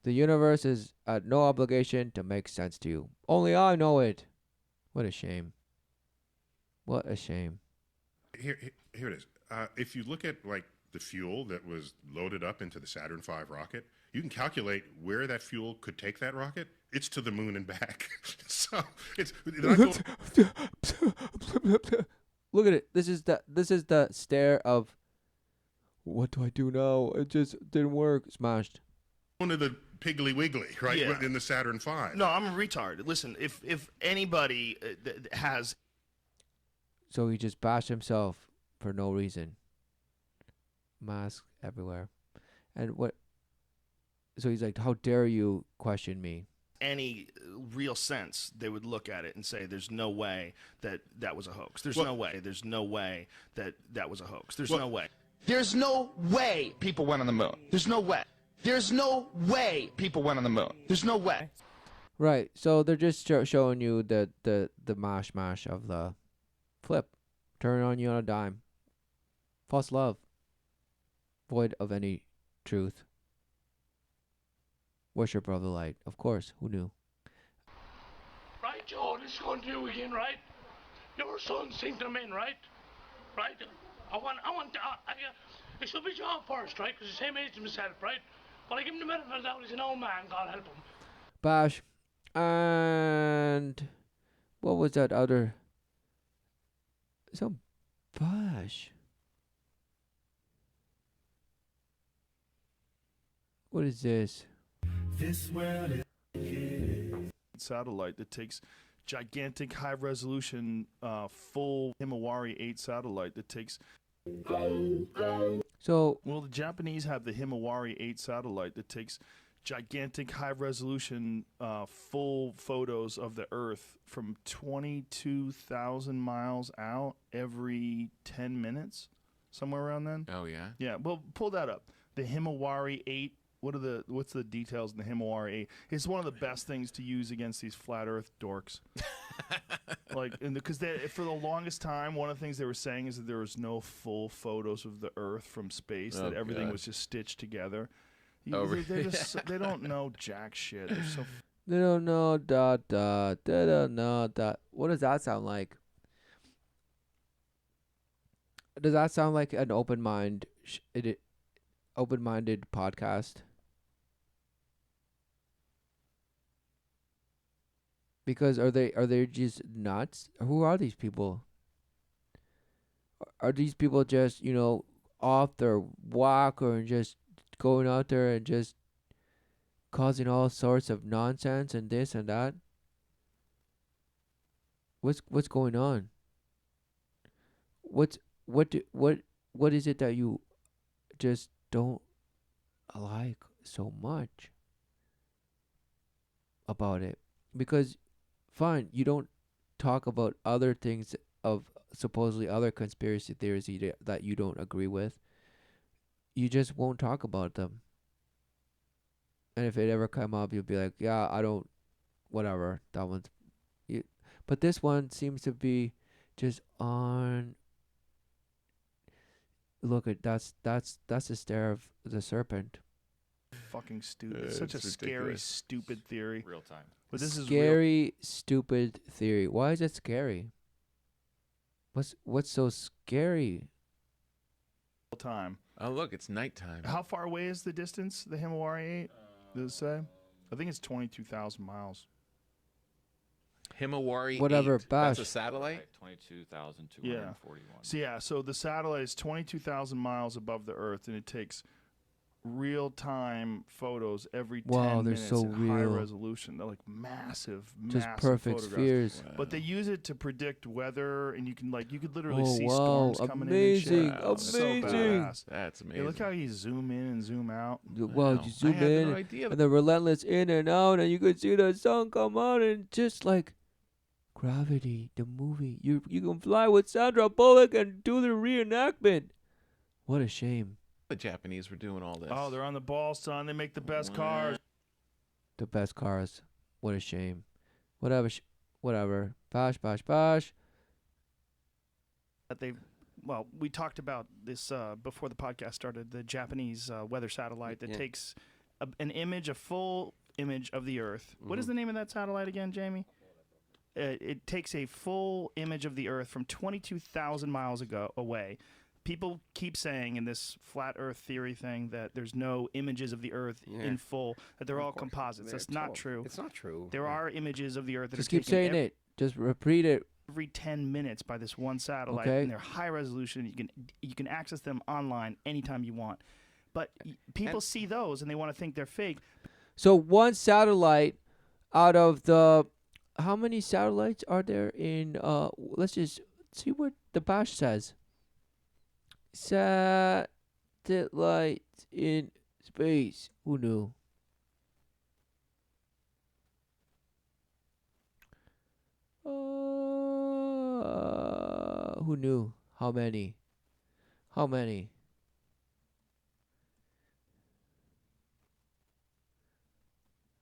The universe is at no obligation to make sense to you. Only I know it. What a shame. What a shame. Here it is. If you look at like the fuel that was loaded up into the Saturn V rocket, you can calculate where that fuel could take that rocket. It's to the moon and back. So it's Look at it. This is the stare of what do I do now? It just didn't work. Smashed. one of the Piggly Wiggly, right? Yeah. In the Saturn V. No, I'm a retard. Listen, if anybody has So he just bashed himself for no reason. Masks everywhere. And what? So he's like, how dare you question me? any real sense, they would look at it and say, "There's no way that was a hoax. There's Well- no way. There's no way that was a hoax. There's Well- no way." There's no way people went on the moon. There's no way. There's no way people went on the moon. There's no way. Right. So they're just showing you the mash of the flip. Turn on you on a dime. False love. Void of any truth. Worship of the light. Of course. Who knew? Right, Joe, this is going to you again, right? Your son sent them in, right? Right? It should be John first, right? Because the same age as myself, right? But I give him the benefit of the doubt, he's an old man, God help him. Bash. And what was that other? Some Bash. What is this? Satellite that takes gigantic high resolution full Himawari 8 satellite that takes So well the Japanese have the Himawari 8 satellite that takes gigantic high resolution full photos of the Earth from 22,000 miles out every 10 minutes, somewhere around then. Oh, yeah? Yeah, well, pull that up. The Himawari 8. What's the details in the Himawari 8? It's one of the best things to use against these flat Earth dorks. Because for the longest time, one of the things they were saying is that there was no full photos of the Earth from space. Oh, that everything God. was just stitched together. Really? They don't know jack shit. They're so they don't know that. They don't know that. What does that sound like? Does that sound like an open-minded podcast? Because are they just nuts? Who are these people? Are these people just, off their whack or just going out there and just causing all sorts of nonsense and this and that? What's going on? What is it that you just don't like so much about it? Because fine, you don't talk about other things of supposedly other conspiracy theories that you don't agree with. You just won't talk about them. And if it ever come up, you'll be like, yeah, I don't, whatever, that one's... But this one seems to be just on... Look at that's the stare of the serpent. Fucking stupid. It's such a scary, stupid theory. Real time. But this is Scary, stupid theory. Why is it scary? What's so scary? real time. Oh, look, it's nighttime. How far away is the distance the Himawari 8? Does it say? I think it's 22,000 miles. Himawari Whatever, 8. Bash. That's a satellite? 22,241. So the satellite is 22,000 miles above the Earth, and it takes real-time photos every 10 Wow, they're minutes so in high real. resolution. They're like massive, Just massive perfect photographs. spheres. Wow. But they use it to predict weather, and you could literally Oh, see wow, storms coming amazing, in and shit. Wow, It's so amazing. badass. That's Hey, amazing. look how you zoom in and zoom out. Well, Wow. you zoom I had in no idea. and the relentless in and out, and you could see the sun come out, and just like Gravity, the movie. You can fly with Sandra Bullock and do the reenactment. What a shame. The Japanese were doing all this. Oh, they're on the ball, son. They make the best cars. The best cars. What a shame. Whatever. Whatever. Bash, bash, bash. That we talked about this before the podcast started. The Japanese weather satellite that takes an image, a full image of the Earth. Mm-hmm. What is the name of that satellite again, Jamie? It takes a full image of the Earth from 22,000 miles away. People keep saying in this flat Earth theory thing that there's no images of the Earth in full, that they're all composites. That's not true. It's not true. There are images of the Earth that Just are keep taken saying it. Just repeat it. every 10 minutes by this one satellite, Okay. and they're high resolution. You can access them online anytime you want. But people see those and they want to think they're fake. So one satellite out of the... How many satellites are there in... let's just see what the Bash says. Satellites in space. Who knew? Who knew? How many? How many?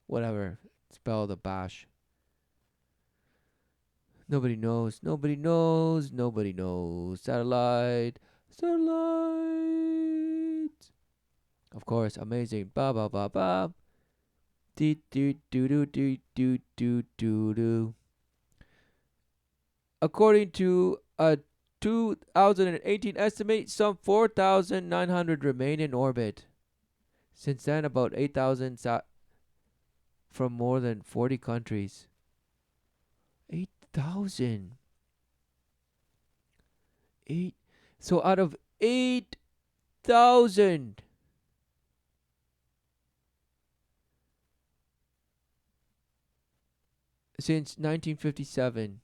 Whatever. Spell the Bash. Nobody knows. Nobody knows. Nobody knows. Satellite. Satellite. Of course, amazing. Ba ba ba ba. Do do do do do do do do do. According to a 2018 estimate, some 4,900 remain in orbit. Since then, about 8,000 from more than 40 countries. 8,000. So out of 8,000, since 1957.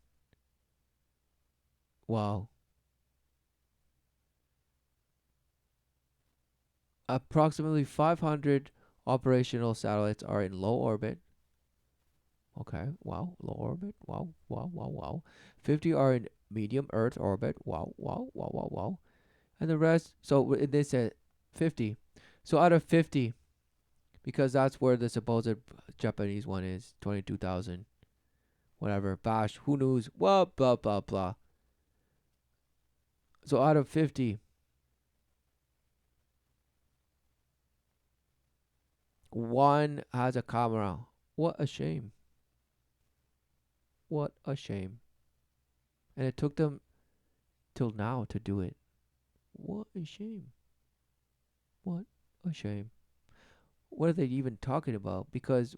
Wow. Approximately 500 operational satellites are in low orbit. Okay, wow, low orbit, wow, wow, wow, wow. 50 are in medium Earth orbit, wow, wow, wow, wow, wow. And the rest, so they said 50. So out of 50, because that's where the supposed Japanese one is, 22,000. Whatever, Bash, who knows, blah, blah, blah, blah. So out of 50, one has a camera. What a shame. What a shame. And it took them till now to do it. What a shame. What a shame. What are they even talking about? Because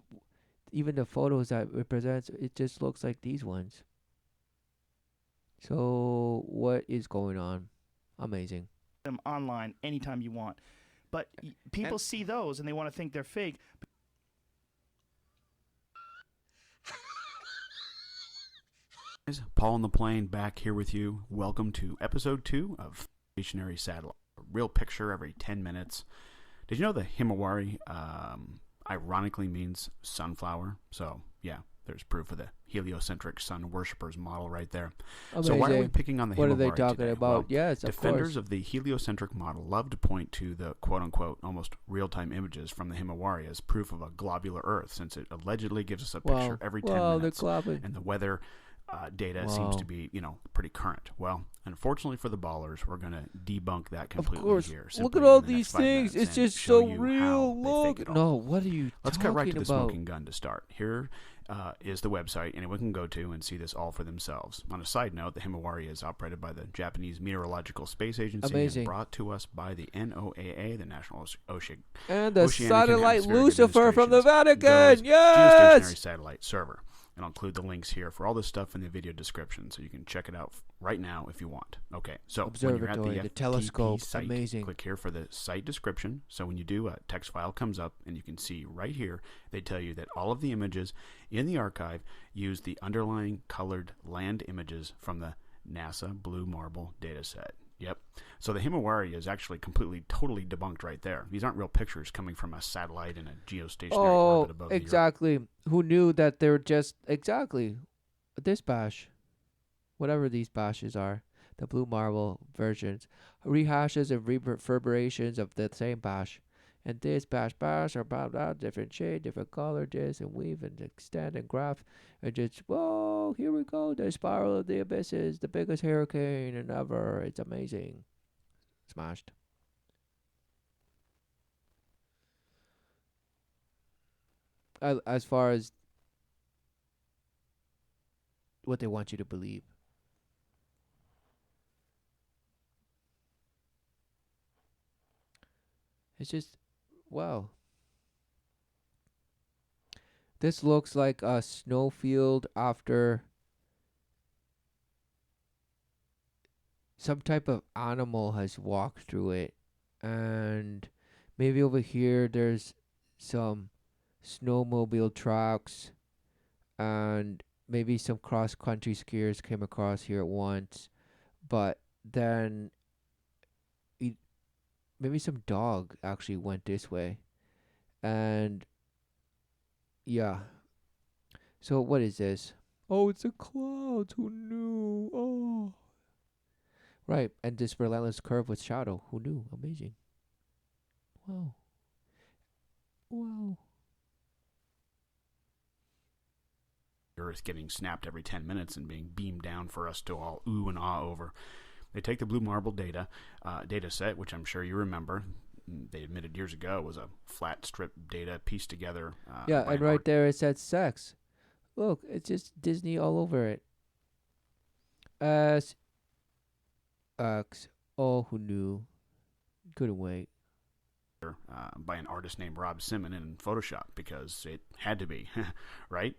even the photos that it presents, it just looks like these ones. So what is going on? Amazing. Them online anytime you want. But people see those and they want to think they're fake. Paul on the plane back here with you. Welcome to episode 2 of Stationary Satellite. A real picture every 10 minutes. Did you know the Himawari ironically means sunflower? So, yeah, there's proof of the heliocentric sun worshippers model right there. Amazing. So why are we picking on the Himawari What are they talking today? about? Well, Yes, of defenders course. of the heliocentric model love to point to the quote-unquote almost real-time images from the Himawari as proof of a globular Earth, since it allegedly gives us a picture every 10 they're minutes. clapping. And the weather data seems to be, pretty current. Well, unfortunately for the ballers, we're going to debunk that completely of course. here. Look at all these things. It's just so real. Look. No, what are you Let's talking cut right to the about? smoking gun to start. Here is the website anyone can go to and see this all for themselves. On a side note, the Himawari is operated by the Japanese Meteorological Space Agency Amazing. and brought to us by the NOAA, the National Oceanic and the Oceanic satellite and Atmospheric Lucifer from the Administration's Vatican. Yes! geostationary satellite server. And I'll include the links here for all this stuff in the video description, so you can check it out right now if you want. Okay, so when you're at Observatory, the the telescope, site, amazing. click here for the site description. So when you do, a text file comes up, and you can see right here, they tell you that all of the images in the archive use the underlying colored land images from the NASA Blue Marble dataset. Yep. So the Himawari is actually totally debunked right there. These aren't real pictures coming from a satellite in a geostationary orbit above the Earth. Exactly. Who knew that they're just this bash, whatever these bashes are, the Blue Marble versions, rehashes and reverberations of the same bash. And this bash are blah, different shade, different color, this and weave and extend and graph. And just, whoa, here we go. The spiral of the abysses, the biggest hurricane and ever. It's amazing. Smashed. As far as what they want you to believe. It's just, wow. This looks like a snowfield after some type of animal has walked through it. And maybe over here there's some snowmobile tracks, and maybe some cross-country skiers came across here at once. But then maybe some dog actually went this way. And yeah. So what is this? Oh, it's the clouds. Who knew? Oh. Right. And this relentless curve with shadow. Who knew? Amazing. Wow. Wow. Earth getting snapped every 10 minutes and being beamed down for us to all ooh and ah over. They take the Blue Marble data set, which I'm sure you remember. They admitted years ago was a flat strip data pieced together. Yeah, and right there it said sex. Look, it's just Disney all over it. S X. Oh, who knew? Couldn't wait. By an artist named Rob Simon in Photoshop, because it had to be, right?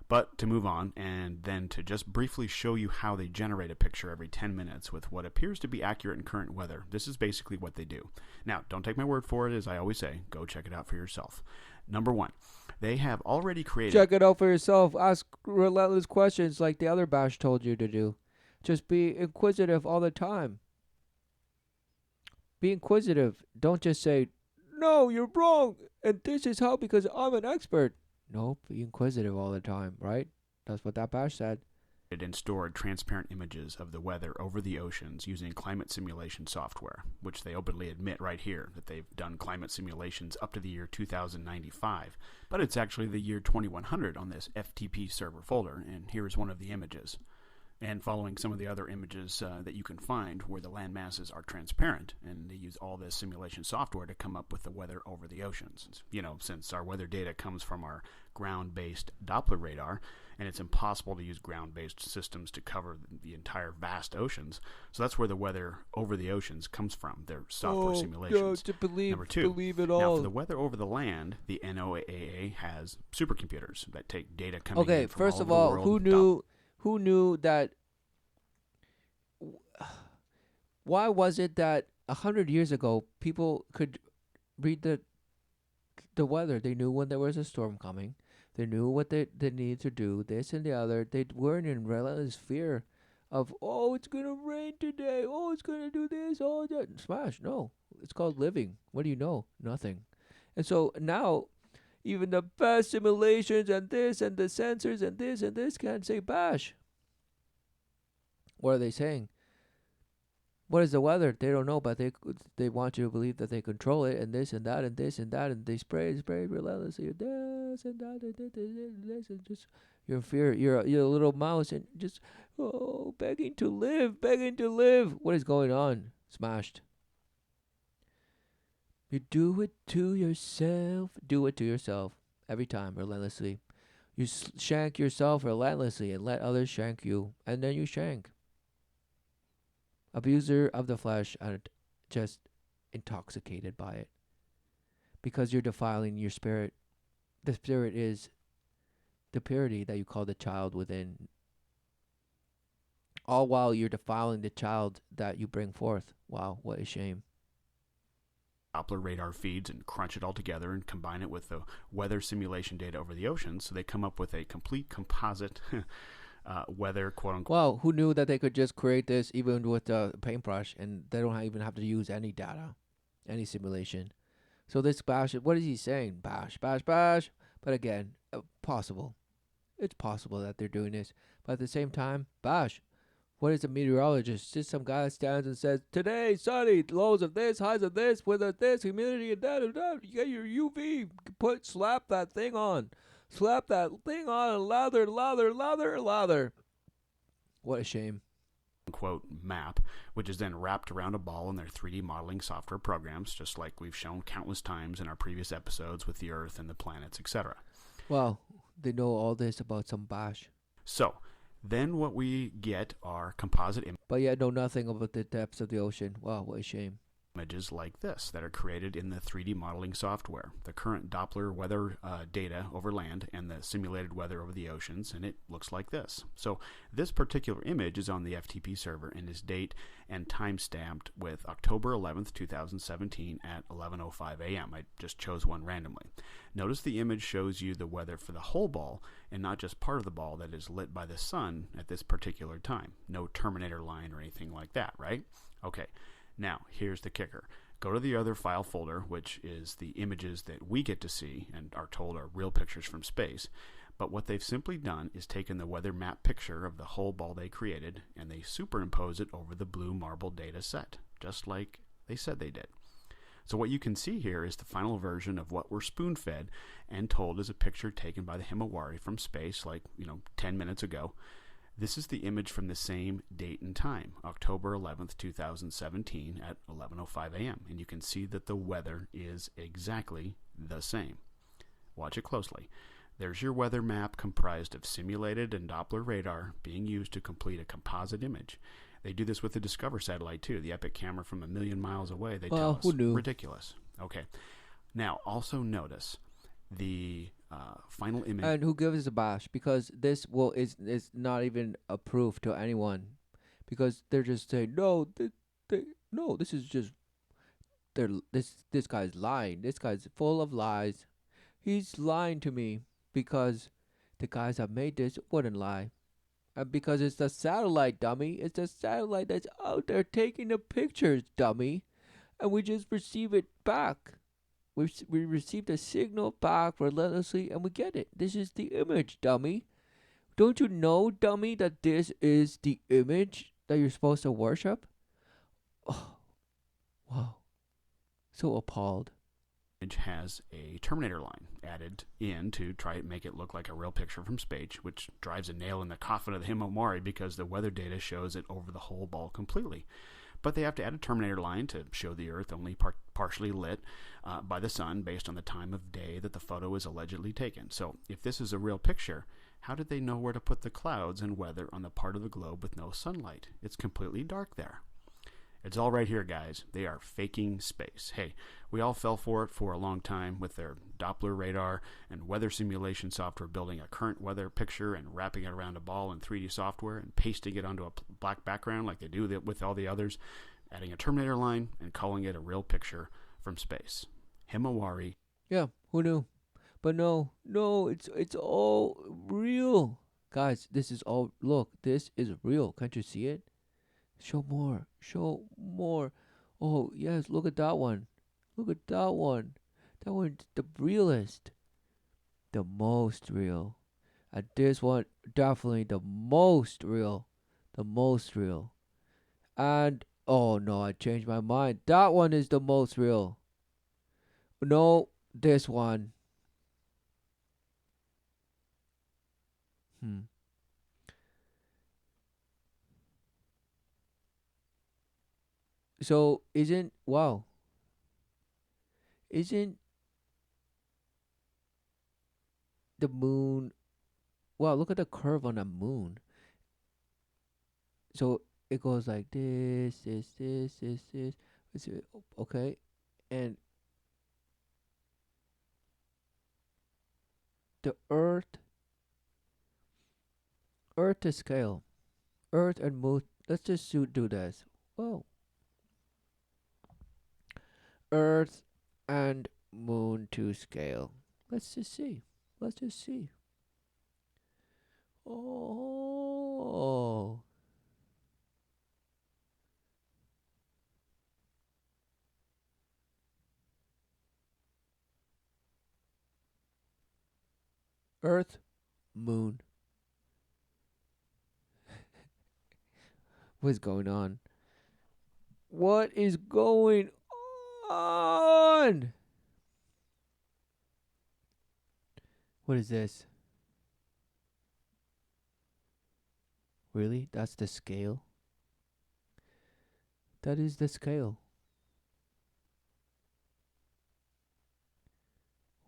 But to move on, and then to just briefly show you how they generate a picture every 10 minutes with what appears to be accurate and current weather. This is basically what they do. Now, don't take my word for it, as I always say. Go check it out for yourself. Number one, they have already created... Check it out for yourself. Ask relentless questions like the other bash told you to do. Just be inquisitive all the time. Be inquisitive. Don't just say, no, you're wrong, and this is how because I'm an expert. Nope, be inquisitive all the time, right? That's what that bash said. And stored transparent images of the weather over the oceans using climate simulation software, which they openly admit right here that they've done climate simulations up to the year 2095. But it's actually the year 2100 on this FTP server folder, and here's one of the images. And following some of the other images that you can find where the land masses are transparent, and they use all this simulation software to come up with the weather over the oceans. You know, since our weather data comes from our ground-based Doppler radar, and it's impossible to use ground-based systems to cover the entire vast oceans, so that's where the weather over the oceans comes from, their software simulations. To believe, Number two, believe it all. now for the weather over the land, the NOAA has supercomputers that take data coming in from first all of over all, the world. who knew that? Why was it that 100 years ago people could read the weather? They knew when there was a storm coming. They knew what they needed to do, this and the other. They weren't in relentless fear of, oh, it's going to rain today. Oh, it's going to do this. Oh, that. Smash. No. It's called living. What do you know? Nothing. And so now, even the best simulations and this and the sensors and this can't say bash. What are they saying? What is the weather? They don't know, but they want you to believe that they control it, and this and that and this and that, and they spray relentlessly, this and that and this, and just you're in fear. You're a little mouse, and just begging to live, begging to live. What is going on? Smashed. You do it to yourself. Do it to yourself every time, relentlessly. You shank yourself relentlessly and let others shank you, and then you shank. Abuser of the flesh and just intoxicated by it. Because you're defiling your spirit. The spirit is the purity that you call the child within. All while you're defiling the child that you bring forth. Wow, what a shame. Doppler radar feeds and crunch it all together and combine it with the weather simulation data over the ocean, so they come up with a complete composite weather, quote unquote. Well, who knew that they could just create this even with a paintbrush, and they don't even have to use any data, any simulation. So this bash, what is he saying? Bash, bash, bash. But again, possible. It's possible that they're doing this. But at the same time, bash. What is a meteorologist? Just some guy that stands and says, today, sunny, lows of this, highs of this, weather of this, humidity and that, you get your UV, slap that thing on. Slap that thing on and louder, louder, louder, louder. What a shame. Quote map, which is then wrapped around a ball in their 3D modeling software programs, just like we've shown countless times in our previous episodes with the Earth and the planets, etc. Well, they know all this about some bash. So, then what we get are composite images. But yet know nothing about the depths of the ocean. Wow, what a shame. Images like this that are created in the 3D modeling software, the current Doppler weather data over land and the simulated weather over the oceans, and it looks like this. So this particular image is on the FTP server and is date and time stamped with October 11th, 2017 at 11:05 a.m. I just chose one randomly. Notice the image shows you the weather for the whole ball and not just part of the ball that is lit by the sun at this particular time. No Terminator line or anything like that, right? Okay. Now, here's the kicker. Go to the other file folder, which is the images that we get to see and are told are real pictures from space. But what they've simply done is taken the weather map picture of the whole ball they created, and they superimpose it over the blue marble data set, just like they said they did. So what you can see here is the final version of what we're spoon-fed and told is a picture taken by the Himawari from space, like, 10 minutes ago. This is the image from the same date and time, October 11th, 2017 at 11:05 a.m. And you can see that the weather is exactly the same. Watch it closely. There's your weather map comprised of simulated and Doppler radar being used to complete a composite image. They do this with the Discover satellite too, the epic camera from 1,000,000 miles away. They tell us. Who knew? Ridiculous. Okay. Now, also notice the final image. And who gives us a bash? Because this is not even approved to anyone, because they're just saying no. No, this is just this guy's lying. This guy's full of lies. He's lying to me because the guys that made this wouldn't lie. And because it's the satellite, dummy. It's the satellite that's out there taking the pictures, dummy. And we just receive it back. We received a signal back relentlessly, and we get it. This is the image, dummy. Don't you know, dummy, that this is the image that you're supposed to worship? Oh, wow. So appalled. Image has a Terminator line added in to try to make it look like a real picture from space, which drives a nail in the coffin of the Himawari because the weather data shows it over the whole ball completely. But they have to add a Terminator line to show the Earth only partially lit by the sun based on the time of day that the photo is allegedly taken. So if this is a real picture, how did they know where to put the clouds and weather on the part of the globe with no sunlight? It's completely dark there. It's all right here, guys. They are faking space. Hey, we all fell for it for a long time with their Doppler radar and weather simulation software, building a current weather picture and wrapping it around a ball in 3D software and pasting it onto a black background like they do with all the others, adding a Terminator line and calling it a real picture from space. Himawari. Yeah, who knew? But no, it's all real. Guys, this is all, look, this is real. Can't you see it? Show more. Show more. Oh, yes, look at that one. Look at that one. That one's the realest. The most real. And this one, definitely the most real. The most real. And Oh no, I changed my mind. That one is the most real. No, this one. Hmm. So isn't wow? Isn't the moon? Wow, look at the curve on the moon. So it goes like this. Okay, and the Earth to scale, Earth and Moon. Let's just do this. Whoa, Earth and Moon to scale. Let's just see. Let's just see. Oh, Earth, Moon. What's going on? What is going on? What is this? Really? That's the scale? That is the scale.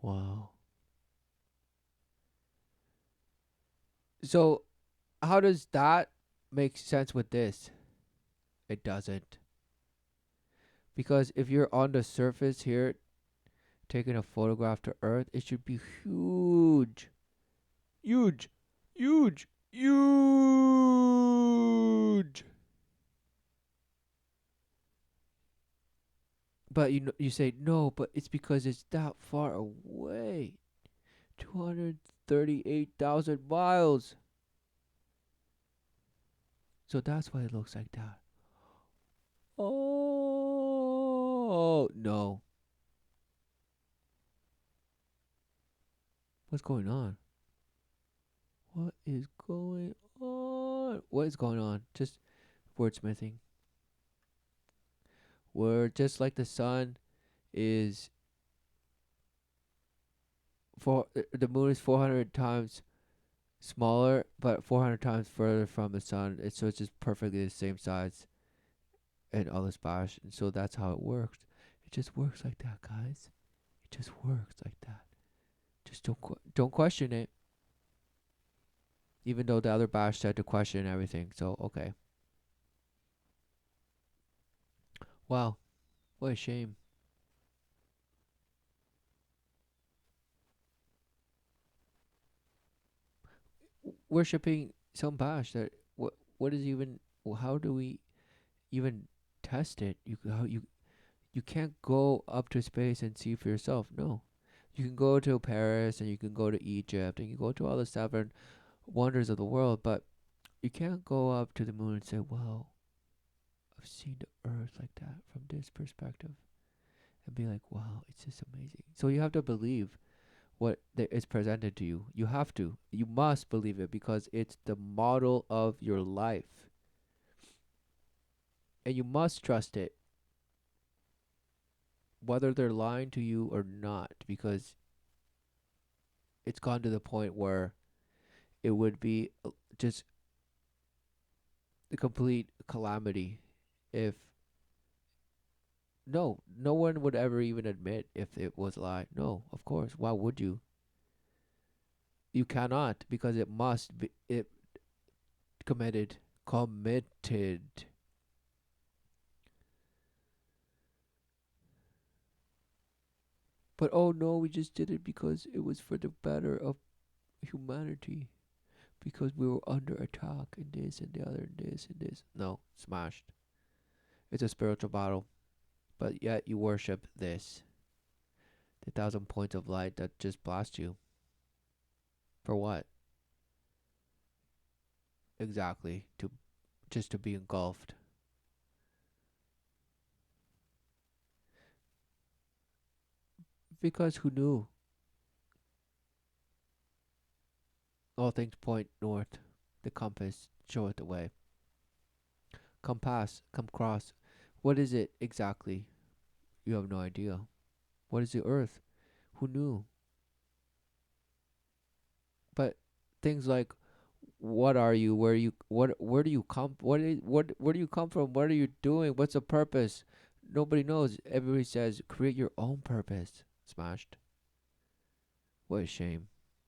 Wow. So, how does that make sense with this? It doesn't. Because if you're on the surface here taking a photograph to Earth, it should be huge. Huge. Huge. Huge. But you say no, but it's because it's that far away. 238,000 miles. So that's why it looks like that. Oh, no. What's going on? What is going on? What is going on? Just wordsmithing. Word, just like the sun is the moon is 400 times smaller, but 400 times further from the sun. So it's just perfectly the same size and all this bash. And so that's how it works. It just works like that, guys. It just works like that. Just don't question it. Even though the other bash said to question everything. So okay. Wow, what a shame. Worshipping some bash that what is even how do we even test it? You can't go up to space and see for yourself. No. You can go to Paris and you can go to Egypt and you go to all the seven wonders of the world, but you can't go up to the moon and say, "Wow, I've seen the Earth like that from this perspective," and be like, "Wow, it's just amazing." So you have to believe what is presented to you. You have to. You must believe it because it's the model of your life, and you must trust it, whether they're lying to you or not, because it's gone to the point where it would be just a complete calamity if no one would ever even admit if it was a lie. No, of course. Why would you? You cannot because it must be it committed. But oh no, we just did it because it was for the better of humanity. Because we were under attack and this and the other and this and this. No, smashed. It's a spiritual battle. But yet you worship this. The 1,000 points of light that just blast you. For what? Exactly. To be engulfed. Because who knew? All things point north. The compass showeth the way. Come pass, come cross. What is it exactly? You have no idea. What is the earth? Who knew? But things like, what are you? Where do you come? Where do you come from? What are you doing? What's the purpose? Nobody knows. Everybody says create your own purpose. Smashed. What a shame.